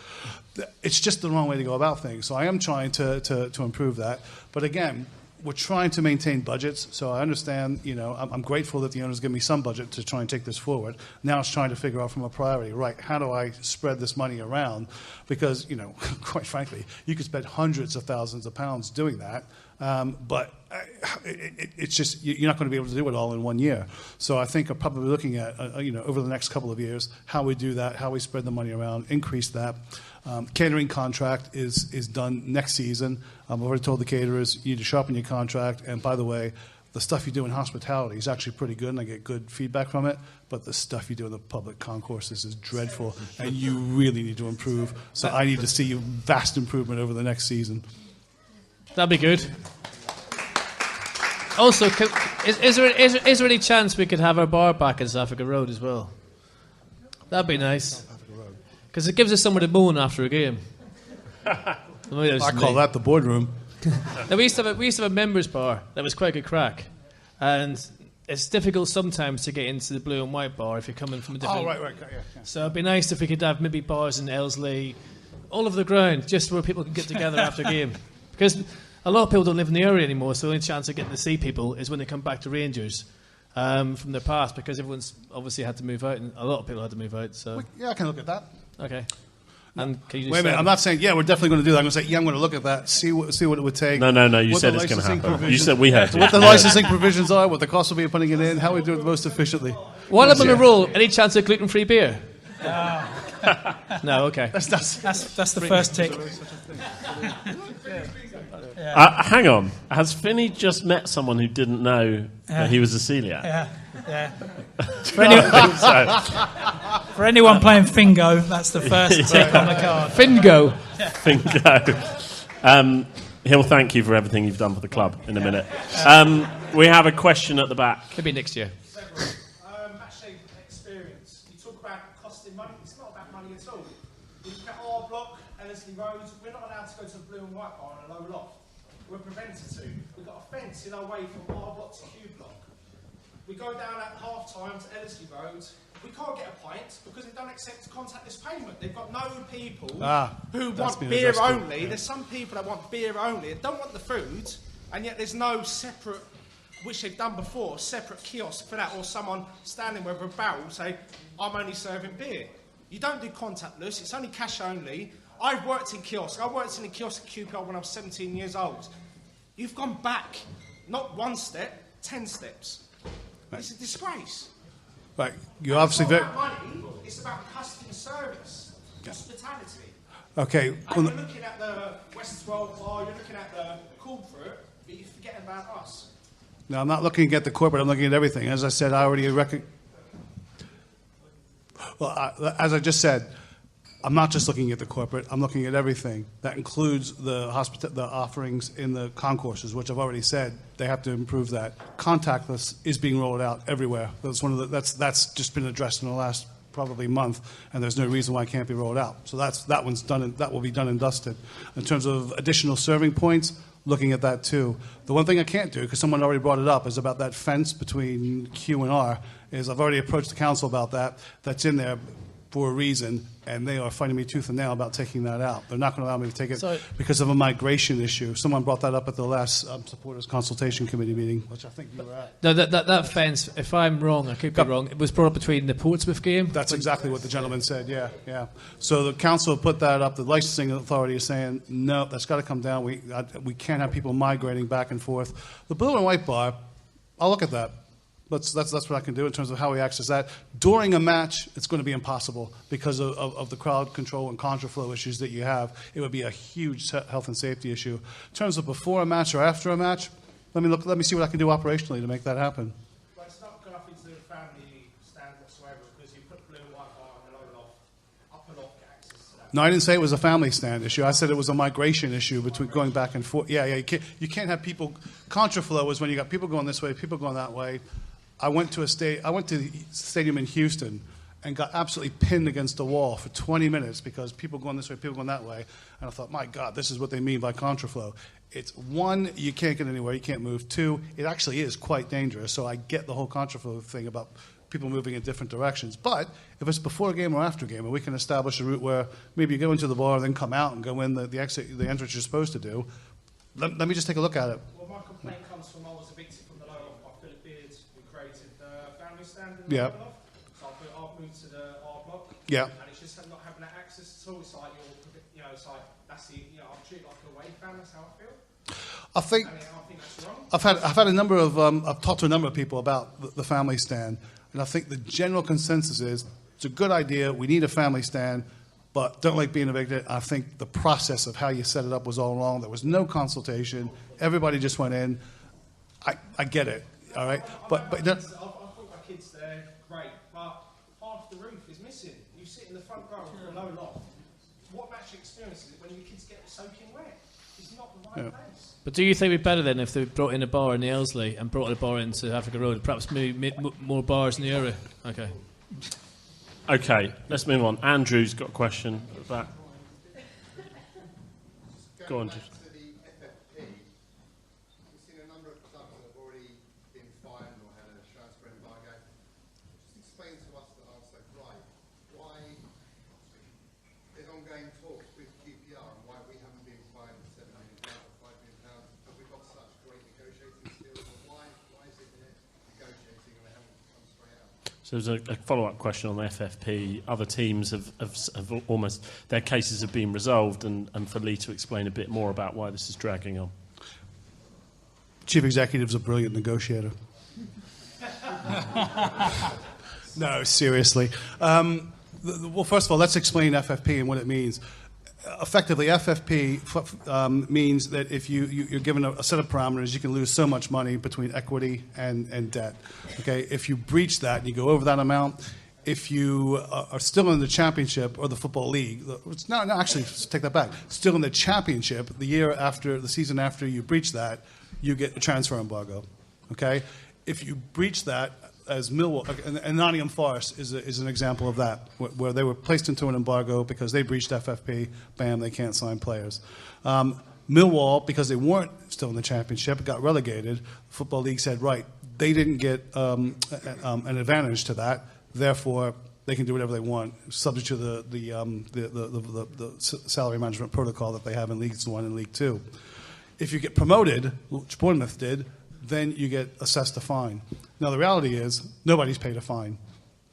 It's just the wrong way to go about things. So I am trying to improve that, but again, we're trying to maintain budgets, so I understand, I'm grateful that the owners give me some budget to try and take this forward. Now it's trying to figure out from a priority, right, how do I spread this money around? Because, quite frankly, you could spend hundreds of thousands of pounds doing that, but it's just, you're not going to be able to do it all in 1 year. So I think I'm probably looking at, over the next couple of years, how we do that, how we spread the money around, increase that. Catering contract is done next season. I've already told the caterers you need to sharpen your contract. And by the way, the stuff you do in hospitality is actually pretty good, and I get good feedback from it. But the stuff you do in the public concourses is dreadful, and you really need to improve. So I need to see vast improvement over the next season. That'd be good. Also, is there any chance we could have our bar back in South Africa Road as well? That'd be nice. Because it gives us somewhere to moan after a game. I call that the boardroom. Now, we used to have a members bar that was quite good crack, and it's difficult sometimes to get into the blue and white bar if you're coming from a different. Oh, right, yeah. So it'd be nice if we could have maybe bars in Elsley, all over the ground, just where people can get together after a game. Because a lot of people don't live in the area anymore, so the only chance of getting to see people is when they come back to Rangers from their past, because everyone's obviously had to move out, and a lot of people had to move out. So Yeah, I can look at that. okay. And can you just Wait a minute, say- I'm not saying, we're definitely going to do that. I'm going to say, I'm going to look at that, see what it would take. No, you what said the it's going to licensing happen. You provisions- said we had to. What the licensing provisions are, what the cost will be of putting it in, how we do it most efficiently. While I'm on a roll, any chance of gluten-free beer? No, okay. That's the first tick. Hang on. Has Finney just met someone who didn't know that he was a celiac? Yeah. So, For anyone playing Fingo, that's the first tick on the card. Fingo. bingo. He'll thank you for everything you've done for the club in a minute. We have a question at the back. Maybe next year. Matchday experience. You talk about costing money. It's not about money at all. You look at our block, Ellerslie Road. We're not allowed to go to the blue and white bar on a low loft. We're prevented to. We've got a fence in our way from our block to Q block. We go down at half time to Ellerslie Road. We can't get a pint because they don't accept contactless payment. They've got no people who that's want been beer addressed too, only. yeah. There's some people that want beer only and don't want the food, and yet there's no separate, which they've done before, separate kiosk for that, or someone standing with a barrel say, I'm only serving beer. You don't do contactless, it's only cash only. I've worked in kiosk. I worked in a kiosk at QPR when I was 17 years old. You've gone back, not 1 step, 10 steps. It's a disgrace. Right, you obviously It's not about money, it's about customer service, hospitality. okay. And you're looking at the West 12 bar, you're looking at the corporate, but you're forgetting about us. Now, I'm not looking at the corporate, I'm looking at everything. As I said, I already as I just said, I'm not just looking at the corporate, I'm looking at everything. That includes the offerings in the concourses, which I've already said, they have to improve that. Contactless is being rolled out everywhere. That's just been addressed in the last probably month, and there's no reason why it can't be rolled out. So that one's done, and that will be done and dusted. In terms of additional serving points, looking at that too. The one thing I can't do, because someone already brought it up, is about that fence between Q and R, is I've already approached the council about that. That's in there for a reason, and they are fighting me tooth and nail about taking that out. They're not going to allow me to take it because of a migration issue. Someone brought that up at the last supporters consultation committee meeting, which I think you were at. No, that fence, if I'm wrong, I could be wrong, it was brought up between the Portsmouth game. That's exactly what the gentleman said, yeah. So the council put that up. The licensing authority is saying, no, that's got to come down. We can't have people migrating back and forth. The blue and white bar, I'll look at that. That's what I can do in terms of how we access that. During a match, it's going to be impossible because of the crowd control and contraflow issues that you have. It would be a huge health and safety issue. In terms of before a match or after a match, let me see what I can do operationally to make that happen. But it's not going up into the family stand whatsoever because you put blue and white bar on the lower loft, upper loft access to that. No, I didn't say it was a family stand issue. I said it was a migration issue between going back and forth. Yeah, you can't have people. Contraflow is when you got people going this way, people going that way. I went to the stadium in Houston and got absolutely pinned against the wall for 20 minutes because people going this way, people going that way. And I thought, my God, this is what they mean by contraflow. It's one, you can't get anywhere, you can't move. Two, it actually is quite dangerous. So I get the whole contraflow thing about people moving in different directions. But if it's before a game or after a game, and we can establish a route where maybe you go into the bar, then come out and go in the entrance you're supposed to do, let me just take a look at it. Well, my complaint comes from I was evicted from the lower loft by Philip Beard, who created the family stand in the lower loft. So I've moved to the R block. Yeah. And it's just not having that access at all. It's like it's like that's the I'm treated like a away fan. That's how I feel. I think that's wrong. I've had a number of I've talked to a number of people about the family stand, and I think the general consensus is it's a good idea. We need a family stand, but don't like being evicted. I think the process of how you set it up was all wrong. There was no consultation. Everybody just went in. I get it, all right, but I've put my kids there, great, but half the roof is missing. You sit in the front row of the low loft. What match experience is it when your kids get soaking wet? It's not the right place. But do you think it'd be better then if they brought in a bar in the Elsley and brought a bar into Africa Road and perhaps maybe more bars in the area? Okay, let's move on. Andrew's got a question at that. Go on, Andrew. ongoing talks with QPR and why we haven't been fined £7 million or £5 million, but we've got such great negotiating skills. Why is it they're negotiating and they haven't come straight out? So there's a follow-up question on the FFP. Other teams have almost, their cases have been resolved, and for Lee to explain a bit more about why this is dragging on. Chief Executive's a brilliant negotiator. No, seriously. Well, first of all, let's explain FFP and what it means. Effectively, FFP means that if you're given a set of parameters, you can lose so much money between equity and debt. Okay, if you breach that and you go over that amount, if you are still in the championship or the football league, actually, take that back. Still in the championship, the season after you breach that, you get a transfer embargo. Okay, if you breach that, as Millwall and Nottingham Forest is an example of that, where they were placed into an embargo because they breached FFP. Bam, they can't sign players. Millwall, because they weren't still in the championship, got relegated. The Football League said, right, they didn't get an advantage to that. Therefore, they can do whatever they want, subject to the salary management protocol that they have in League 1 and League 2. If you get promoted, which Bournemouth did, then you get assessed a fine. Now, the reality is nobody's paid a fine.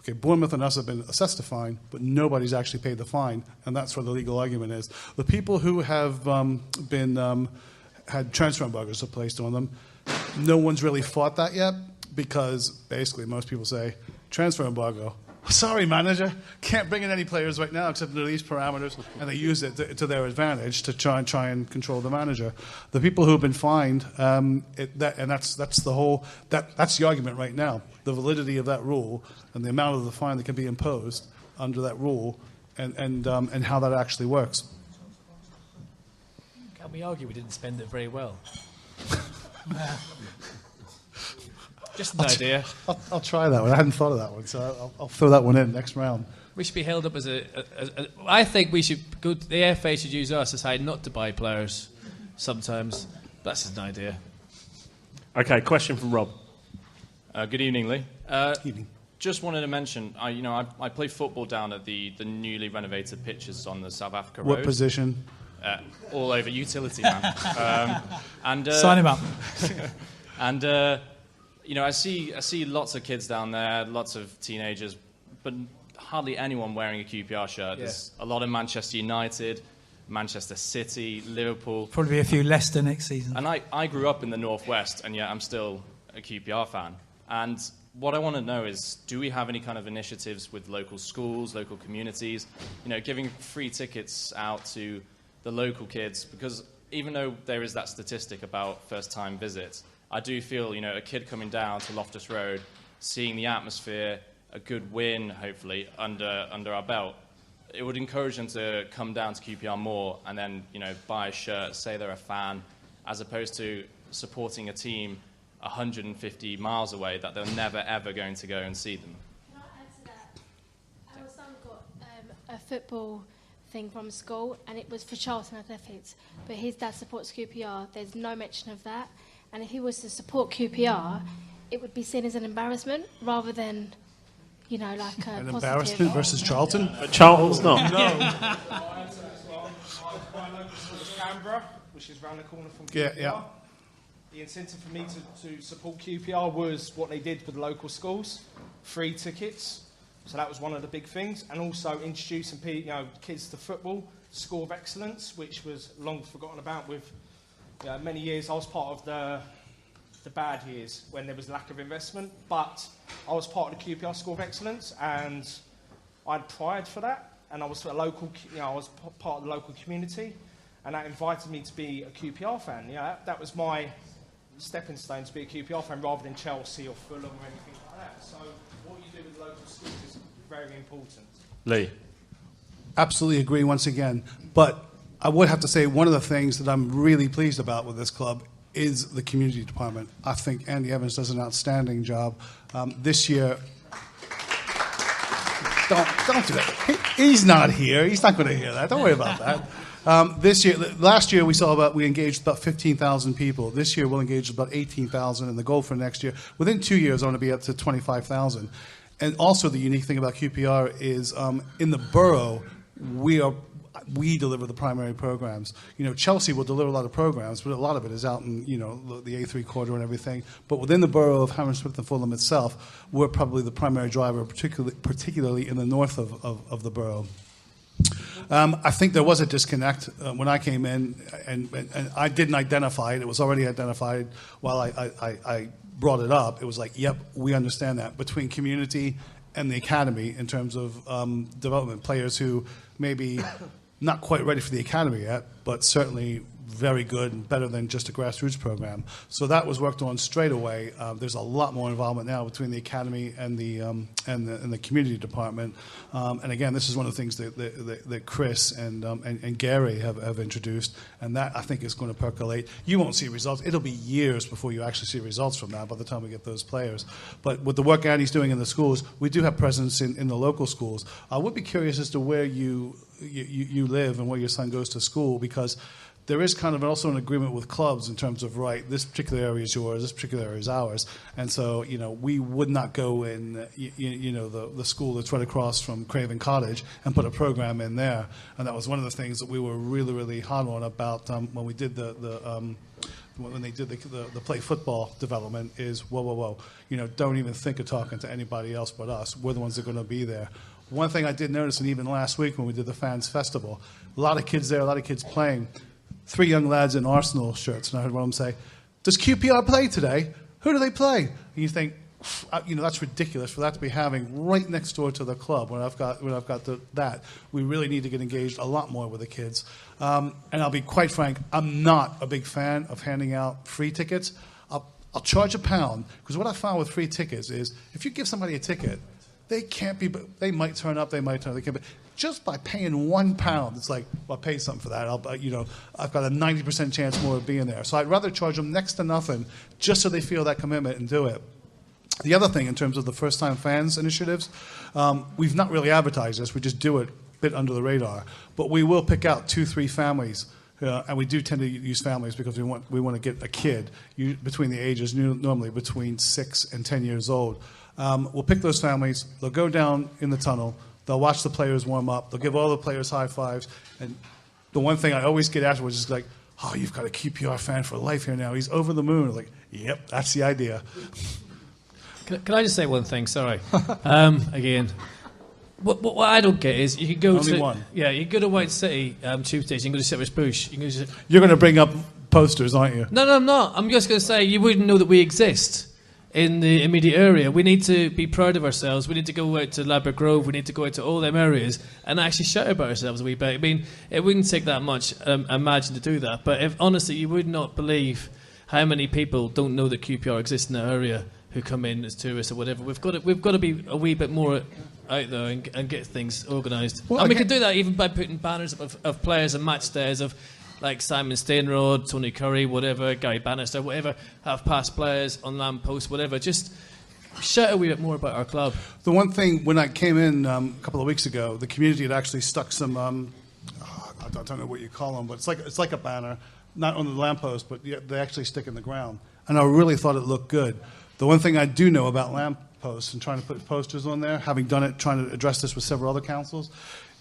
Okay, Bournemouth and us have been assessed a fine, but nobody's actually paid the fine, and that's where the legal argument is. The people who have had transfer embargoes placed on them, no one's really fought that yet, because basically most people say, transfer embargo, Sorry, manager, can't bring in any players right now except under these parameters, and they use it to their advantage to try and control the manager. The people who have been fined, that's the argument right now. The validity of that rule and the amount of the fine that can be imposed under that rule, and how that actually works. Can we argue we didn't spend it very well? Just an idea. I'll try that one. I hadn't thought of that one, so I'll throw that one in next round. We should be held up as I think we should go. The FA should use us as how not to buy players. Sometimes that's just an idea. Okay, question from Rob. Good evening, Lee. Evening. Just wanted to mention, I play football down at the newly renovated pitches on the South Africa Road. What position? All over, utility man. Sign him up. And I see lots of kids down there, lots of teenagers, but hardly anyone wearing a QPR shirt. There's a lot of Manchester United, Manchester City, Liverpool. Probably a few Leicester next season. And I grew up in the Northwest, and yet I'm still a QPR fan. And what I want to know is, do we have any kind of initiatives with local schools, local communities, giving free tickets out to the local kids? Because even though there is that statistic about first-time visits, I do feel, a kid coming down to Loftus Road, seeing the atmosphere, a good win, hopefully, under our belt, it would encourage them to come down to QPR more and then, buy a shirt, say they're a fan, as opposed to supporting a team 150 miles away that they're never, ever going to go and see them. Can I add to that? Our son got a football thing from school, and it was for Charlton Athletics, but his dad supports QPR. There's no mention of that. And if he was to support QPR, it would be seen as an embarrassment rather than, like a An positive. embarrassment versus Charlton? Charlton's not. No. Canberra, which is round the corner from QPR. Yeah. The incentive for me to support QPR was what they did with local schools, free tickets. So that was one of the big things, and also introducing kids to football, School of Excellence, which was long forgotten about. With many years, I was part of the bad years when there was lack of investment, but I was part of the QPR School of Excellence, and I had pride for that. And I was a local, I was part of the local community, and that invited me to be a QPR fan. That was my stepping stone to be a QPR fan, rather than Chelsea or Fulham or anything like that. So what you do with local schools is very important. Lee. Absolutely agree once again. But I would have to say one of the things that I'm really pleased about with this club is the community department. I think Andy Evans does an outstanding job. This year... Don't do that. He's not here. He's not going to hear that. Don't worry about that. Last year we engaged about 15,000 people. This year we'll engage about 18,000, and the goal for next year, within 2 years, I want to be up to 25,000. And also the unique thing about QPR is in the borough, we deliver the primary programs. Chelsea will deliver a lot of programs, but a lot of it is out in, the A3 quarter and everything. But within the borough of Hammersmith and Fulham itself, we're probably the primary driver, particularly in the north of the borough. I think there was a disconnect when I came in, and I didn't identify it. It was already identified while I brought it up. It was like, yep, we understand that. Between community and the academy in terms of development, players who maybe not quite ready for the academy yet, but certainly very good and better than just a grassroots program. So that was worked on straight away. There's a lot more involvement now between the academy and the community department. And again, this is one of the things that Chris and Gary have introduced, and that I think is going to percolate. You won't see results. It'll be years before you actually see results from that by the time we get those players. But with the work Andy's doing in the schools, we do have presence in the local schools. I would be curious as to where you live and where your son goes to school, because there is kind of also an agreement with clubs in terms of, right, this particular area is yours, this particular area is ours. And so, we would not go in, the school that's right across from Craven Cottage and put a program in there. And that was one of the things that we were really, really hard on about when we did when they did the play football development is, whoa. Don't even think of talking to anybody else but us. We're the ones that are going to be there. One thing I did notice, and even last week when we did the Fans Festival, a lot of kids there, a lot of kids playing. 3 young lads in Arsenal shirts, and I heard one of them say, "Does QPR play today? Who do they play?" And you think, that's ridiculous for that to be having right next door to the club when I've got that. We really need to get engaged a lot more with the kids. And I'll be quite frank, I'm not a big fan of handing out free tickets. I'll charge £1 because what I found with free tickets is if you give somebody a ticket, they might turn up, they can't. But just by paying £1, it's like, well, I paid something for that. I've got a 90% chance more of being there. So I'd rather charge them next to nothing just so they feel that commitment and do it. The other thing in terms of the first-time fans initiatives, we've not really advertised this. We just do it a bit under the radar. But we will pick out 2-3 families. And we do tend to use families because we want to get a kid between the ages, normally between 6 and 10 years old. We'll pick those families. They'll go down in the tunnel. They'll watch the players warm up. They'll give all the players high fives. And the one thing I always get afterwards is like, oh, you've got a QPR fan for life here now. He's over the moon. I'm like, yep, that's the idea. Can I just say one thing? Sorry. Again. What I don't get is you can go you go to White City tube station, you can go to Shepherd's Bush. You're going to bring up posters, aren't you? No, I'm not. I'm just going to say you wouldn't know that we exist in the immediate area. We need to be proud of ourselves. We need to go out to Ladbroke Grove. We need to go out to all them areas and actually shout about ourselves a wee bit. I mean, it wouldn't take that much imagine to do that. But if honestly, you would not believe how many people don't know that QPR exists in that area who come in as tourists or whatever. We've got to be a wee bit more out there and get things organised. Well, and we can do that even by putting banners up of players and match days of like Simon Stainrod, Tony Curry, whatever, Gary Bannister, whatever, have past players on lampposts, whatever. Just shout a wee bit more about our club. The one thing, when I came in a couple of weeks ago, the community had actually stuck some, I don't know what you call them, but it's like a banner, not on the lamppost, but they actually stick in the ground. And I really thought it looked good. The one thing I do know about lampposts and trying to put posters on there, having done it, trying to address this with several other councils,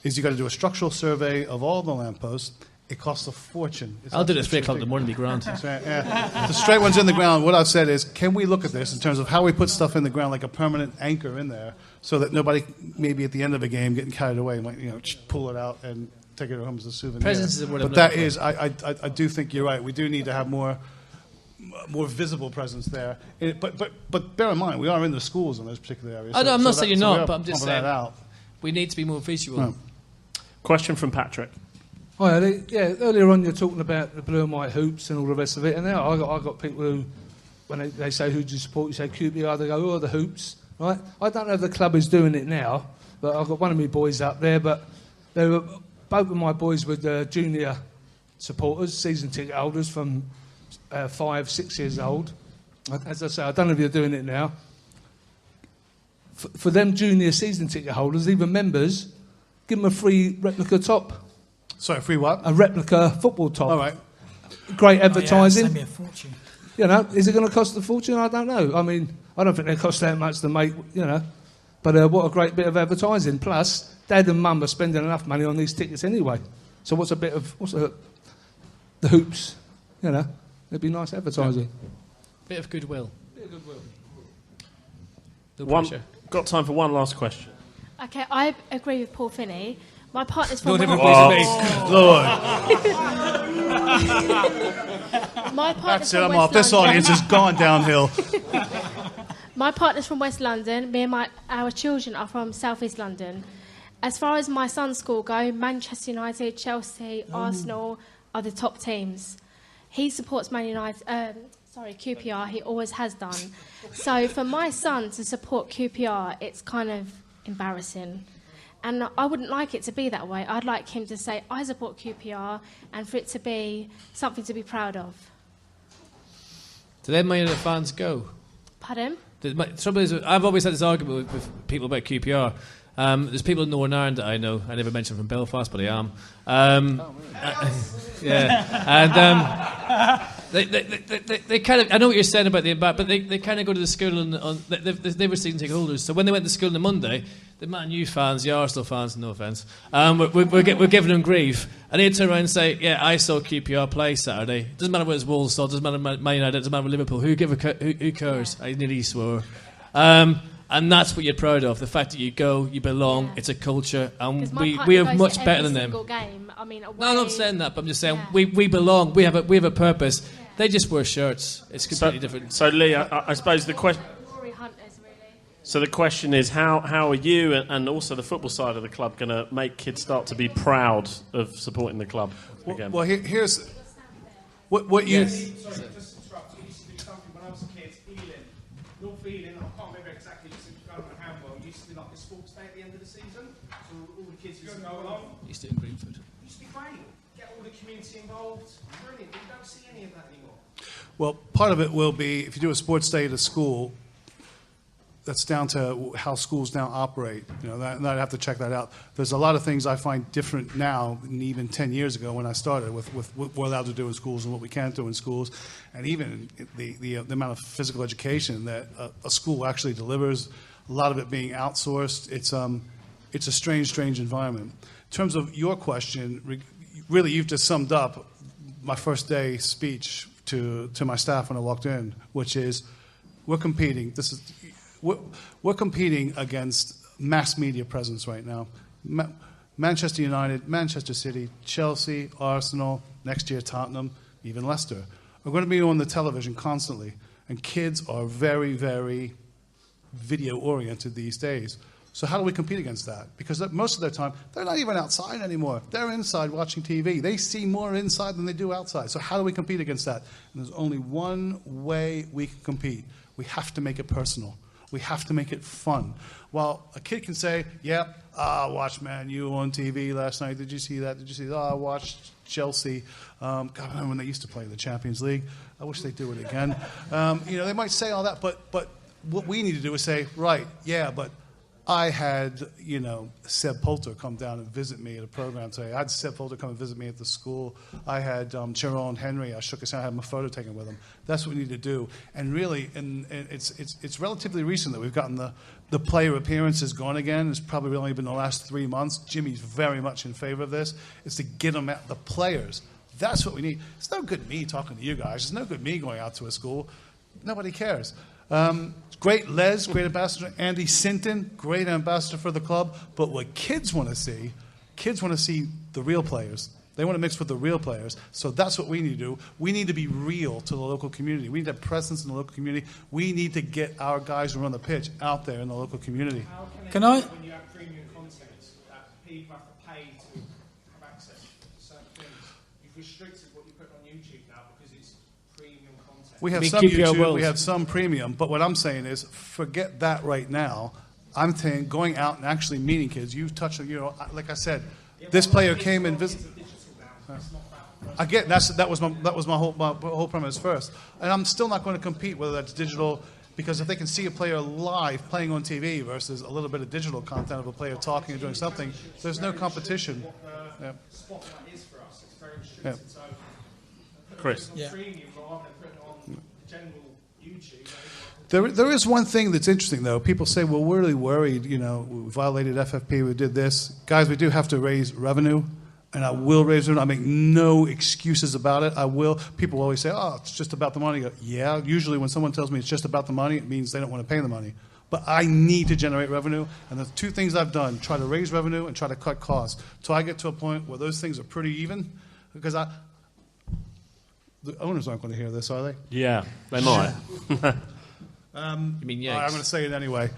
is you got to do a structural survey of all the lampposts. It costs a fortune. I'll do it at 3 o'clock in the morning, be grand. The straight ones in the ground. What I've said is, can we look at this in terms of how we put stuff in the ground, like a permanent anchor in there, so that nobody, maybe at the end of a game, getting carried away, might pull it out and take it home as a souvenir. Presence is a word of But that is, I do think you're right. We do need to have more visible presence there. But bear in mind, we are in the schools in those particular areas. I'm not saying you're not, but I'm just saying out. We need to be more visual. Right. Question from Patrick. Hi, Eddie. Yeah, earlier on you're talking about the blue and white hoops and all the rest of it, and now I got people who, when they say who do you support, you say QPR, they go, oh, the hoops, right? I don't know if the club is doing it now, but I've got one of my boys up there, but they were, both of my boys were junior supporters, season ticket holders from 5, 6 years old. As I say, I don't know if you're doing it now. For them junior season ticket holders, even members, give them a free replica top. Sorry, free what? A replica football top. All right. Great advertising. Send me a fortune. Is it going to cost a fortune? I don't know. I mean, I don't think they cost that much to make, But what a great bit of advertising. Plus, Dad and Mum are spending enough money on these tickets anyway. So what's the hoops? It'd be nice advertising. Bit of goodwill. No One, pressure. got time for one last question. Okay, I agree with Paul Finney. My partner's from Lord, West My partner's That's it, from I'm off. West This London. audience has gone downhill. My partner's from West London. Me and our children are from South East London. As far as my son's school go, Manchester United, Chelsea, Arsenal are the top teams. He supports QPR. He always has done. So for my son to support QPR, it's kind of embarrassing. And I wouldn't like it to be that way. I'd like him to say, I support QPR, and for it to be something to be proud of. Do then Man United fans go? Pardon? The trouble is, I've always had this argument with people about QPR. There's people in Northern Ireland that I know. I never mentioned from Belfast, but I am. Yeah, and they kind of. I know what you're saying about the impact, but they kind of go to the school they were season ticket holders. So when they went to school on the Monday, the Man U fans, the Arsenal fans, no offence, we're giving them grief, and they'd turn around and say, "Yeah, I saw QPR play Saturday. Doesn't matter whether it's Walsall, doesn't matter Man United, doesn't matter Liverpool. Who cares?" I nearly swore. And that's what you're proud of, the fact that you go, you belong, it's a culture, and we are much better than them. Game. I mean, no, I'm not saying that, but I'm just saying we belong, we have a purpose. Yeah. They just wear shirts. It's completely different. So Lee, I suppose the question... Rory Hunt is So the question is, how are you and also the football side of the club going to make kids start to be proud of supporting the club again? Well, here's what you. Sorry, just to interrupt. We used to do something when I was a kid, Ealing. North Ealing, I can't remember exactly, because it was going on handball. Used to do like a sports day at the end of the season. So all the kids used to go along. Used to in Greenford. It used to be great. Get all the community involved. Brilliant. You don't see any of that anymore. Well, part of it will be if you do a sports day at a school. That's down to how schools now operate. You know, I'd have to check that out. There's a lot of things I find different now than even 10 years ago when I started with what we're allowed to do in schools and what we can't do in schools, and even the amount of physical education that a school actually delivers. A lot of it being outsourced. It's a strange environment. In terms of your question, really, you've just summed up my first day speech to my staff when I walked in, which is we're competing. We're competing against mass media presence right now. Manchester United, Manchester City, Chelsea, Arsenal, next year Tottenham, even Leicester are going to be on the television constantly. And kids are very, very video-oriented these days. So how do we compete against that? Because most of their time, they're not even outside anymore. They're inside watching TV. They see more inside than they do outside. So how do we compete against that? And there's only one way we can compete. We have to make it personal. We have to make it fun. While a kid can say, yeah, I watched Man U on TV last night. Did you see that? Did you see that? Oh, I watched Chelsea. God, I remember when they used to play in the Champions League. I wish they'd do it again. They might say all that, but what we need to do is say, right, yeah, but I had, Seb Poulter come down and visit me at a program today. I had Seb Poulter come and visit me at the school. I had Sharon Henry. I shook his hand. I had my photo taken with him. That's what we need to do. And really, and it's relatively recent that we've gotten the player appearances going again. It's probably only been the last 3 months. Jimmy's very much in favor of this. It's to get them at the players. That's what we need. It's no good me talking to you guys. It's no good me going out to a school. Nobody cares. Great Les, great ambassador. Andy Sinton, great ambassador for the club. But what kids want to see the real players. They want to mix with the real players. So that's what we need to do. We need to be real to the local community. We need to have presence in the local community. We need to get our guys who run the pitch out there in the local community. How Can I? When you have premium content that people have to pay to have access to certain things, you've restricted what you put on YouTube now because it's premium content. We have Big some QPR YouTube, World. we have some premium, but what I'm saying is forget that right now. I'm saying going out and actually meeting kids. You've touched on, like I said, this player came and visited. I get that was my whole premise first, and I'm still not going to compete whether that's digital, because if they can see a player live playing on TV versus a little bit of digital content of a player talking and doing something, there's no competition. Yeah. Spotlight is for us. It's very restricted. Yeah. So Chris. on premium rather than putting it on general YouTube. There is one thing that's interesting, though. People say, well, we're really worried, we violated FFP, we did this. Guys, we do have to raise revenue, and I will raise revenue. I make no excuses about it. I will. People always say, oh, it's just about the money. I go, yeah, usually when someone tells me it's just about the money, it means they don't want to pay the money. But I need to generate revenue, and the two things I've done, try to raise revenue and try to cut costs. So I get to a point where those things are pretty even, because the owners aren't going to hear this, are they? Yeah, they might. You mean I'm going to say it anyway.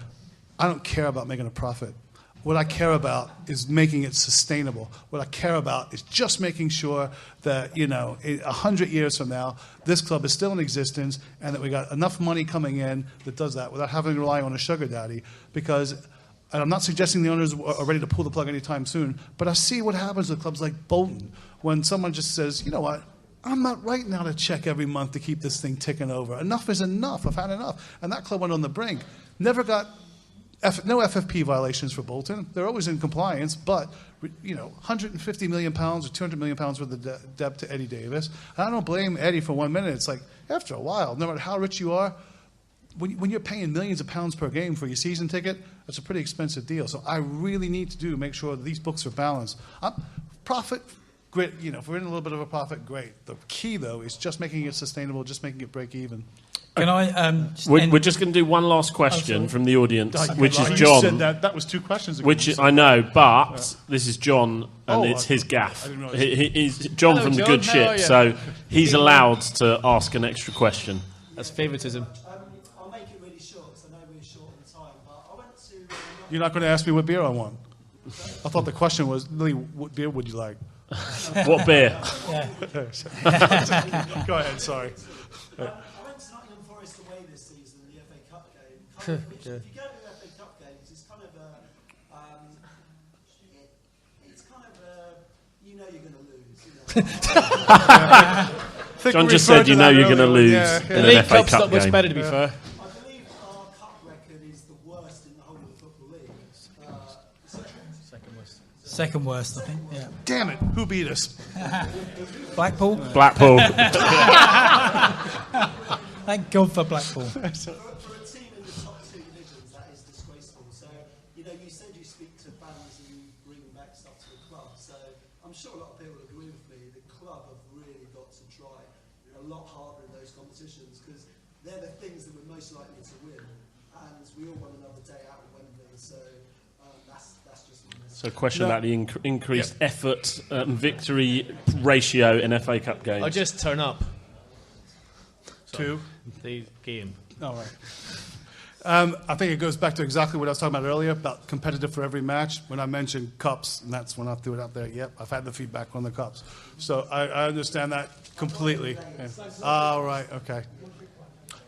I don't care about making a profit. What I care about is making it sustainable. What I care about is just making sure that, 100 years from now, this club is still in existence and that we got enough money coming in that does that without having to rely on a sugar daddy. Because, and I'm not suggesting the owners are ready to pull the plug anytime soon, but I see what happens with clubs like Bolton when someone just says, you know what, I'm not writing out a check every month to keep this thing ticking over. Enough is enough. I've had enough. And that club went on the brink. Never got no FFP violations for Bolton. They're always in compliance, but 150 million pounds or 200 million pounds worth of debt to Eddie Davis. And I don't blame Eddie for 1 minute. It's like after a while, no matter how rich you are, when you're paying millions of pounds per game for your season ticket, that's a pretty expensive deal. So I really need to make sure that these books are balanced. Profit. Great, if we're in a little bit of a profit, great. The key, though, is just making it sustainable, just making it break even. Can I? We're just going to do one last question from the audience, which is John. You said that was two questions ago. Which I know, but this is John, and it's his gaff. I didn't realise. He's John Hello, from the John, Good how are Ship, you? so he's allowed to ask an extra question. That's favouritism. I'll make it really short because I know we're short on time, but You're not going to ask me what beer I want. I thought the question was, Lee, what beer would you like? What beer? Go ahead, sorry. I went to Nottingham Forest away this season in the FA Cup game. Kind of, which, if you go to the FA Cup games, it's kind of it's kind of you know you're going to lose. John just said you know you're going to lose in The an League FA Cup's Cup not much game. better, to be fair. I believe our cup record is the worst in the whole of the Football League. Second worst, I think. Yeah. Damn it, who beat us? Blackpool. Blackpool. Thank God for Blackpool. For a team in the top two divisions, that is disgraceful. So, you know, you said you speak to fans and you bring back stuff to the club. So, I'm sure a lot of people agree with me. The club have really got to try a lot harder in those competitions because they're the things that we're most likely to win. And we all want another day out of Wembley. So, that's just my message. So, question about the increased effort and victory ratio in FA Cup games. I just turn up. Two. The game. All right. I think it goes back to exactly what I was talking about earlier, about competitive for every match. When I mentioned cups, and that's when I threw it out there, yep, I've had the feedback on the cups. So I understand that completely. Yeah. All right, okay.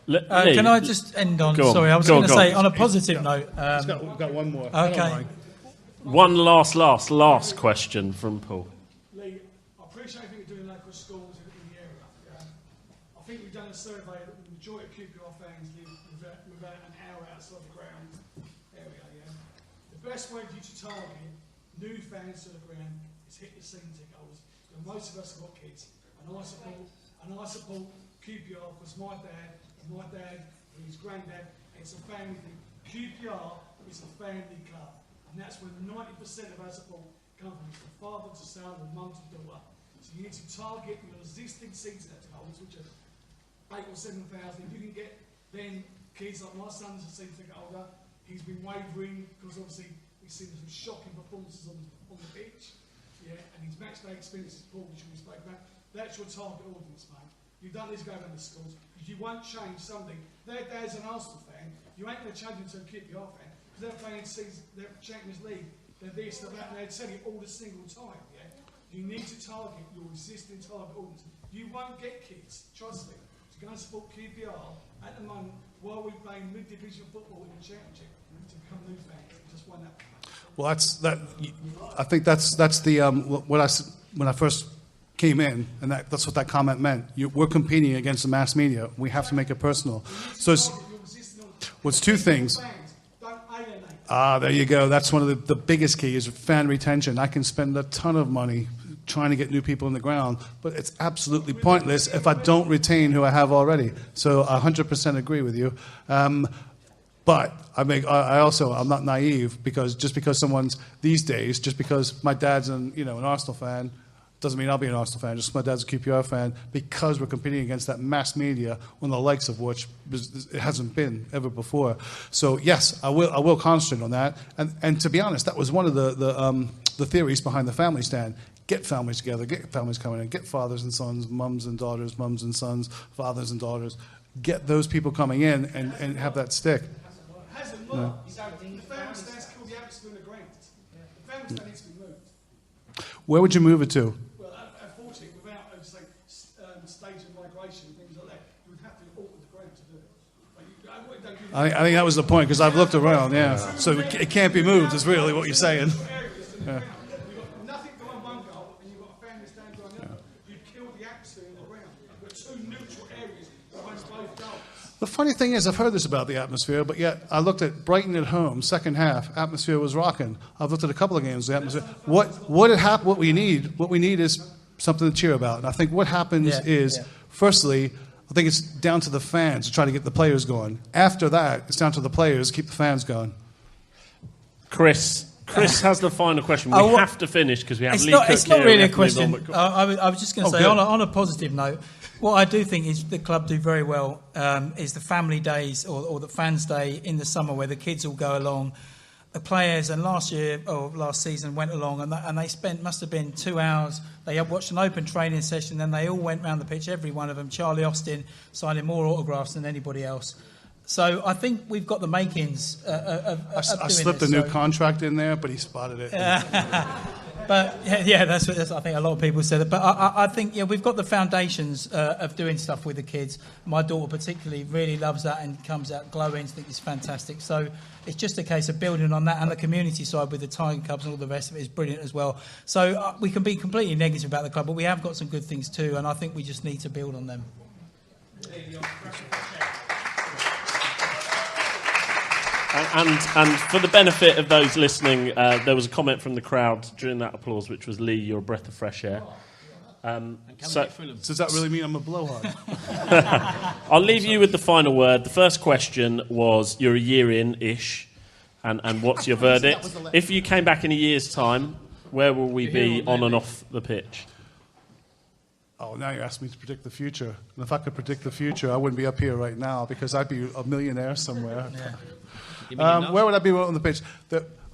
Can I just end on... Go on. Sorry, I was Go going on, to go say, on. on a positive note... We've got one more. Okay. One last question from Paul. Lee, I appreciate everything you're doing in local schools in the area. Yeah. I think we've done a survey that the majority of QPR fans live without an hour outside the ground area. Yeah. The best way for you to target new fans to the ground is hit the season ticket holders. And most of us have got kids, and I support QPR because my dad and his granddad. It's a family thing. QPR is a family club. And that's where 90% of our support comes from. It's the father to son or mum to daughter. So you need to target your existing season holders, which are 8,000 or 7,000. If you can get then kids like my son's a season ticket holder, he's been wavering because obviously we've seen some shocking performances on the pitch. Yeah, and his match day experience is poor, which we spoke about. That's your target audience, mate. You don't need to go around the schools because you won't change something. Their dad's an Arsenal fan. You ain't going to change them to a QPR fan. They're playing their Champions League, they're this, they're that, and they're telling you all the single time, yeah? You need to target your existing target audience. You won't get kids, trust me, to go and support QPR at the moment while we're playing mid-division football in the Championship to become new fans. Just one that. Well, I think that's the when I first came in, and that's what that comment meant. We're competing against the mass media. We have to make it personal. So it's two things. There you go. That's one of the biggest keys, fan retention. I can spend a ton of money trying to get new people in the ground, but it's absolutely pointless if I don't retain who I have already. So I 100% agree with you. But I'm not naive because just because someone's these days, just because my dad's an Arsenal fan, doesn't mean I'll be an Arsenal fan. Just my dad's a QPR fan because we're competing against that mass media, one of the likes of which it hasn't been ever before. So yes, I will concentrate on that. And to be honest, that was one of the theories behind the family stand. Get families together, get families coming in, get fathers and sons, mums and daughters, mums and sons, fathers and daughters. Get those people coming in and have that stick. Hasn't worked. The family stands kill the atmosphere in the ground. The family stand needs to be moved. Where would you move it to? Unfortunately, without stage of migration and things like that, you would have to alter the ground to do it. I think that was the point because I've looked around. Yeah, so it can't be moved. Is really what you're saying. Yeah. You've got nothing going one goal, and you've got a family stand going the other. You've killed the atmosphere in the ground. You've got two neutral areas behind both goals. The funny thing is, I've heard this about the atmosphere, but yet I looked at Brighton at home, second half, atmosphere was rocking. I've looked at a couple of games, the atmosphere. What had happened? What we need is something to cheer about. And I think what happens firstly, I think it's down to the fans to try to get the players going. After that, it's down to the players to keep the fans going. Chris has the final question. We have to finish because we have Lee Cook It's not here, really we a have to move on, question. but- I was just going to say, on a positive note, what I do think is the club do very well is the family days or the fans' day in the summer where the kids all go along. The players, and last season went along and they must have been 2 hours. They watched an open training session, then they all went round the pitch, every one of them. Charlie Austin signing more autographs than anybody else. So I think we've got the makings of I doing slipped this, a new so- contract in there, but he spotted it. But yeah, that's I think a lot of people said it. But I think we've got the foundations of doing stuff with the kids. My daughter particularly really loves that and comes out glowing. I think it's fantastic. So it's just a case of building on that, and the community side with the Tiger Cubs and all the rest of it is brilliant as well. So we can be completely negative about the club, but we have got some good things too, and I think we just need to build on them. And for the benefit of those listening, there was a comment from the crowd during that applause, which was, Lee, you're a breath of fresh air. So does that really mean I'm a blowhard? I'll leave you with the final word. The first question was, you're a year in-ish, and what's your verdict? If you came back in a year's time, where will we be on and off the pitch? Oh, now you're asking me to predict the future. And if I could predict the future, I wouldn't be up here right now because I'd be a millionaire somewhere. Where would I be on the pitch?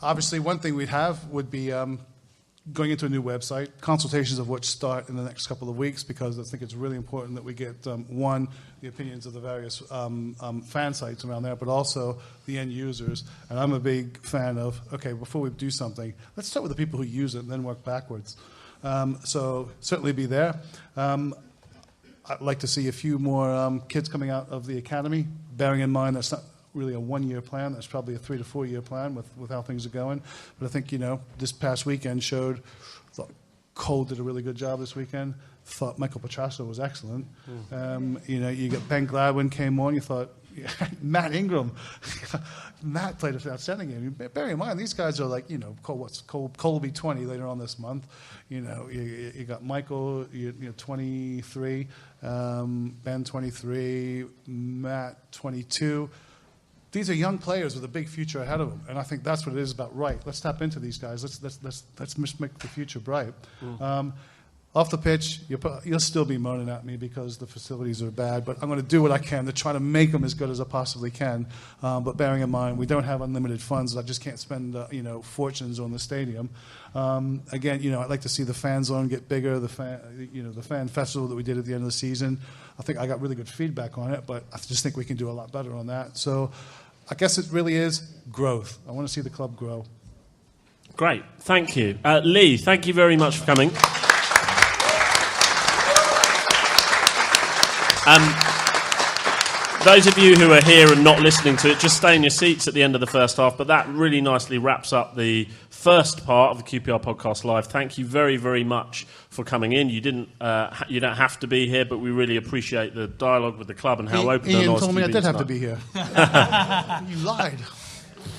Obviously, one thing we'd have would be going into a new website, consultations of which start in the next couple of weeks, because I think it's really important that we get, one, the opinions of the various fan sites around there, but also the end users. And I'm a big fan of, okay, before we do something, let's start with the people who use it and then work backwards. So certainly be there. I'd like to see a few more kids coming out of the academy, bearing in mind that's not really a one-year plan. That's probably a 3 to 4 year plan with how things are going. But I think, this past weekend showed, thought Cole did a really good job this weekend. Thought Michael Petrasso was excellent. You got Ben Gladwin came on. You thought, Matt Ingram. Matt played an outstanding game. Bear in mind, these guys are like, Cole will be 20 later on this month. You got Michael, 23, Ben 23, Matt 22. These are young players with a big future ahead of them, and I think that's what it is about. Right, let's tap into these guys. Let's make the future bright. Off the pitch, you'll still be moaning at me because the facilities are bad, but I'm going to do what I can to try to make them as good as I possibly can. But bearing in mind, we don't have unlimited funds. I just can't spend fortunes on the stadium. Again, I'd like to see the fan zone get bigger. The fan festival that we did at the end of the season. I think I got really good feedback on it, but I just think we can do a lot better on that. So I guess it really is growth. I want to see the club grow. Great, thank you. Lee, thank you very much for coming. Those of you who are here and not listening to it, just stay in your seats at the end of the first half. But that really nicely wraps up the first part of the QPR Podcast Live. Thank you very, very much for coming in. You don't have to be here, but we really appreciate the dialogue with the club and how open and honest told me I you've been did have to tonight. be here. You lied.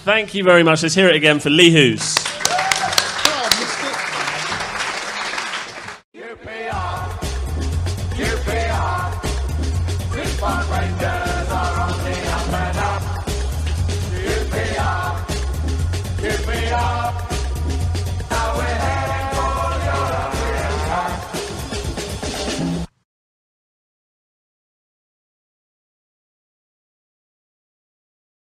Thank you very much. Let's hear it again for Lee Hughes.